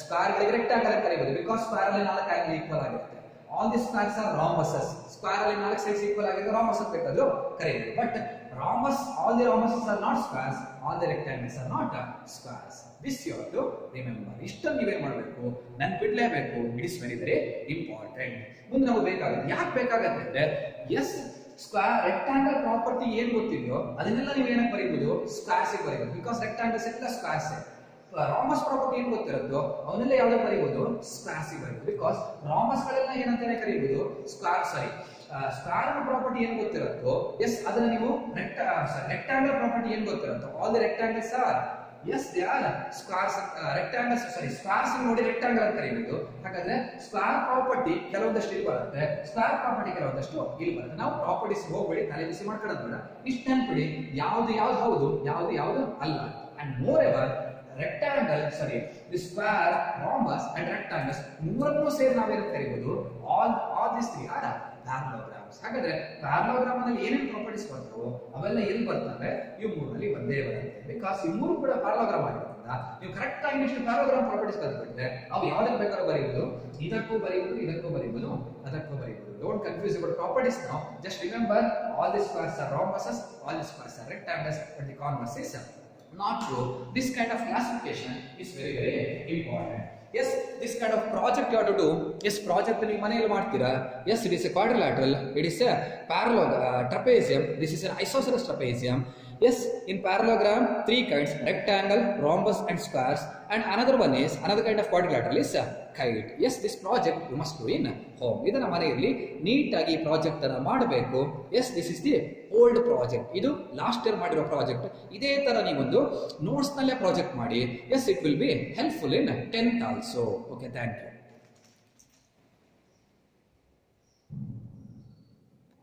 Square ಗಳಿಗೆ ರೆಕ್ಟಾಂಗಲ್ ಅಂತ ಕರೀಬಹುದು, ಬಿಕಾಸ್ ಸ್ಕ್ವೇರ್ ಅಲ್ಲಿ 4 ಆಂಗಲ್ ಈಕ್ವಲ್ ಆಗಿರುತ್ತೆ. All the squares are rhombuses. Square ಅಲ್ಲಿ 4 ಸೈಡ್ಸ್ ಈಕ್ವಲ್ ಆಗಿದ್ರೆ ರಾಂಬಸ್ ಅಂತ ಬೇಕಾದ್ರೂ ಕರೀಬಹುದು. But rhombus, all the rhombuses are not squares, all the rectangles are not squares. This you have to remember. ಇಷ್ಟನ್ನು ನೀವೇನ್ ಮಾಡಬೇಕು, ನೆನಪಿಡಲೇಬೇಕು. It is very very important. ಮುಂದೆ ನಾವು ಬೇಕಾಗುತ್ತೆ. ಯಾಕೆ ಬೇಕಾಗುತ್ತೆ ಅಂದ್ರೆ ಎಸ್ ಸ್ಕ್ವೇರ್ ರೆಕ್ಟಾಂಗಲ್ ಪ್ರಾಪರ್ಟಿ ಏನ್ ಗೊತ್ತಿದೆಯೋ ಅದನ್ನೆಲ್ಲ ನೀವು ಏನಕ್ಕೆ ಬರೀಬಹುದು, ಸ್ಕ್ವೇರ್ಸ್ ಬರೀಬಹುದು, ಬಿಕಾಸ್ ರೆಕ್ಟಾಂಗಲ್ಸ್ ಎಲ್ಲ ಸ್ಕ್ವೇರ್ಸ್. ರಾಂಬಸ್ ಪ್ರಾಪರ್ಟಿ ಏನ್ ಗೊತ್ತಿರುತ್ತೋ ಅವನ್ನೆಲ್ಲ ಯಾವ್ದು ಬರೀಬಹುದು, ಸ್ಕ್ವೇರ್ಸ್ ಬರೀಬಹುದು, ಬಿಕಾಸ್ ರಾಂಬಸ್ ಗಳೆಲ್ಲ ಏನಂತಾನೆ ಕರೀಬಹುದು, ಸ್ಕ್ವೇರ್. ಸಾರಿ, ಸ್ಕ್ವೇರ್ ಪ್ರಾಪರ್ಟಿ ಏನ್ ಗೊತ್ತಿರುತ್ತೋ ಎಸ್ ಅದನ್ನ ನೀವು ರೆಕ್ಟಾಂಗಲ್ ಪ್ರಾಪರ್ಟಿ ಏನ್ ಗೊತ್ತಿರುತ್ತೋ all the rectangles are yes they are squares. Rectangles sorry squares ನೋಡಿ ರೆಕ್ಟಾಂಗಲ್ ಅಂತ ಕರೀಬಹುದು. ಹಾಗಾದ್ರೆ ಸ್ಕ್ವೇರ್ ಪ್ರಾಪರ್ಟಿ ಕೆಲವೊಂದಷ್ಟು ಇಲ್ಲಿ ಬರುತ್ತೆ, ಸ್ಕ್ವೇರ್ ಪ್ರಾಪರ್ಟಿ ಕೆಲವೊಂದಷ್ಟು ಇಲ್ಲಿ ಬರುತ್ತೆ. ನಾವು ಪ್ರಾಪರ್ಟೀಸ್ ಹೋಗ್ಬೇಡಿ, ತಲೆ ಬಿಸಿ ಮಾಡ್ಕೊಳ್ಳೋದು ಬೇಡ. ಇಷ್ಟು ನೆನ್ಪಿಡಿ, ಯಾವ್ದು ಹೌದು, ಯಾವ್ದು ಅಲ್ಲ. And more ever rectangle, sorry, the square, rhombus and rectangles ಮೂರನ್ನು ಸೇರಿ ನಾವೇನು ಕರೀಬಹುದು, all these three are parallelograms. ಹಾಗಾದ್ರೆ ಪ್ಯಾರಲೋಗ್ರಾಮ್ ನಲ್ಲಿ ಏನೇನು ಪ್ರಾಪರ್ಟೀಸ್ ಬರ್ತಾವೋ ಅವೆಲ್ಲ ಎಲ್ಲಿ ಬರ್ತವೆ, ಇವು ಮೂರಲ್ಲಿ ಬಂದೇ ಬರುತ್ತೆ. ಬಿಕಾಸ್ ಈ ಮೂರು ಕೂಡ ಪ್ಯಾರಲೋಗ್ರಾಮ್ ಆಗಿರೋದ್ರಿಂದ ನೀವು ಕರೆಕ್ಟ್ ಆಗಿ ನೆಕ್ಸ್ಟ್ ಪ್ಯಾರಲೋಗ್ರಾಮ್ ಪ್ರಾಪರ್ಟೀಸ್ ಕಲ್ತ್ಬಿಟ್ರೆ ಅವು ಯಾವ್ದಕ್ಕೆ ಬೇಕಾದ್ರೂ ಬರೀಬಹುದು, ಇದಕ್ಕೂ ಬರೀಬಹುದು, ಅದಕ್ಕೂ ಬರೀಬಹುದು. Don't confuse about properties now. Just remember all the squares are rhombuses, all the squares are rectangles, but the converse is not true. This kind of classification is very very important. Yes, this kind of project you have to do. Yes, project ನೀವು ಮನೆಯಲ್ಲಿ ಮಾಡ್ತೀರಾ. Yes, it is a quadrilateral, it is a trapezium, this is an isosceles trapezium. Yes, in parallelogram 3 kinds, rectangle, rhombus and squares, and another kind of quadrilateral is kite. Yes, this project you must do in home. ಇದನ್ನ ಮನೆಯಲ್ಲಿ ನೀಟಾಗಿ project ಅನ್ನು ಮಾಡಬೇಕು. Yes, this is the old project. ಇದು last year ಮಾಡಿರೋ project. ಇದೇ ತರ ನೀವೊಂದು ನೋಟ್ಸ್ ನಲ್ಲೇ ಪ್ರಾಜೆಕ್ಟ್ ಮಾಡಿ. Yes, it will be helpful in 10th also. Okay, thank you.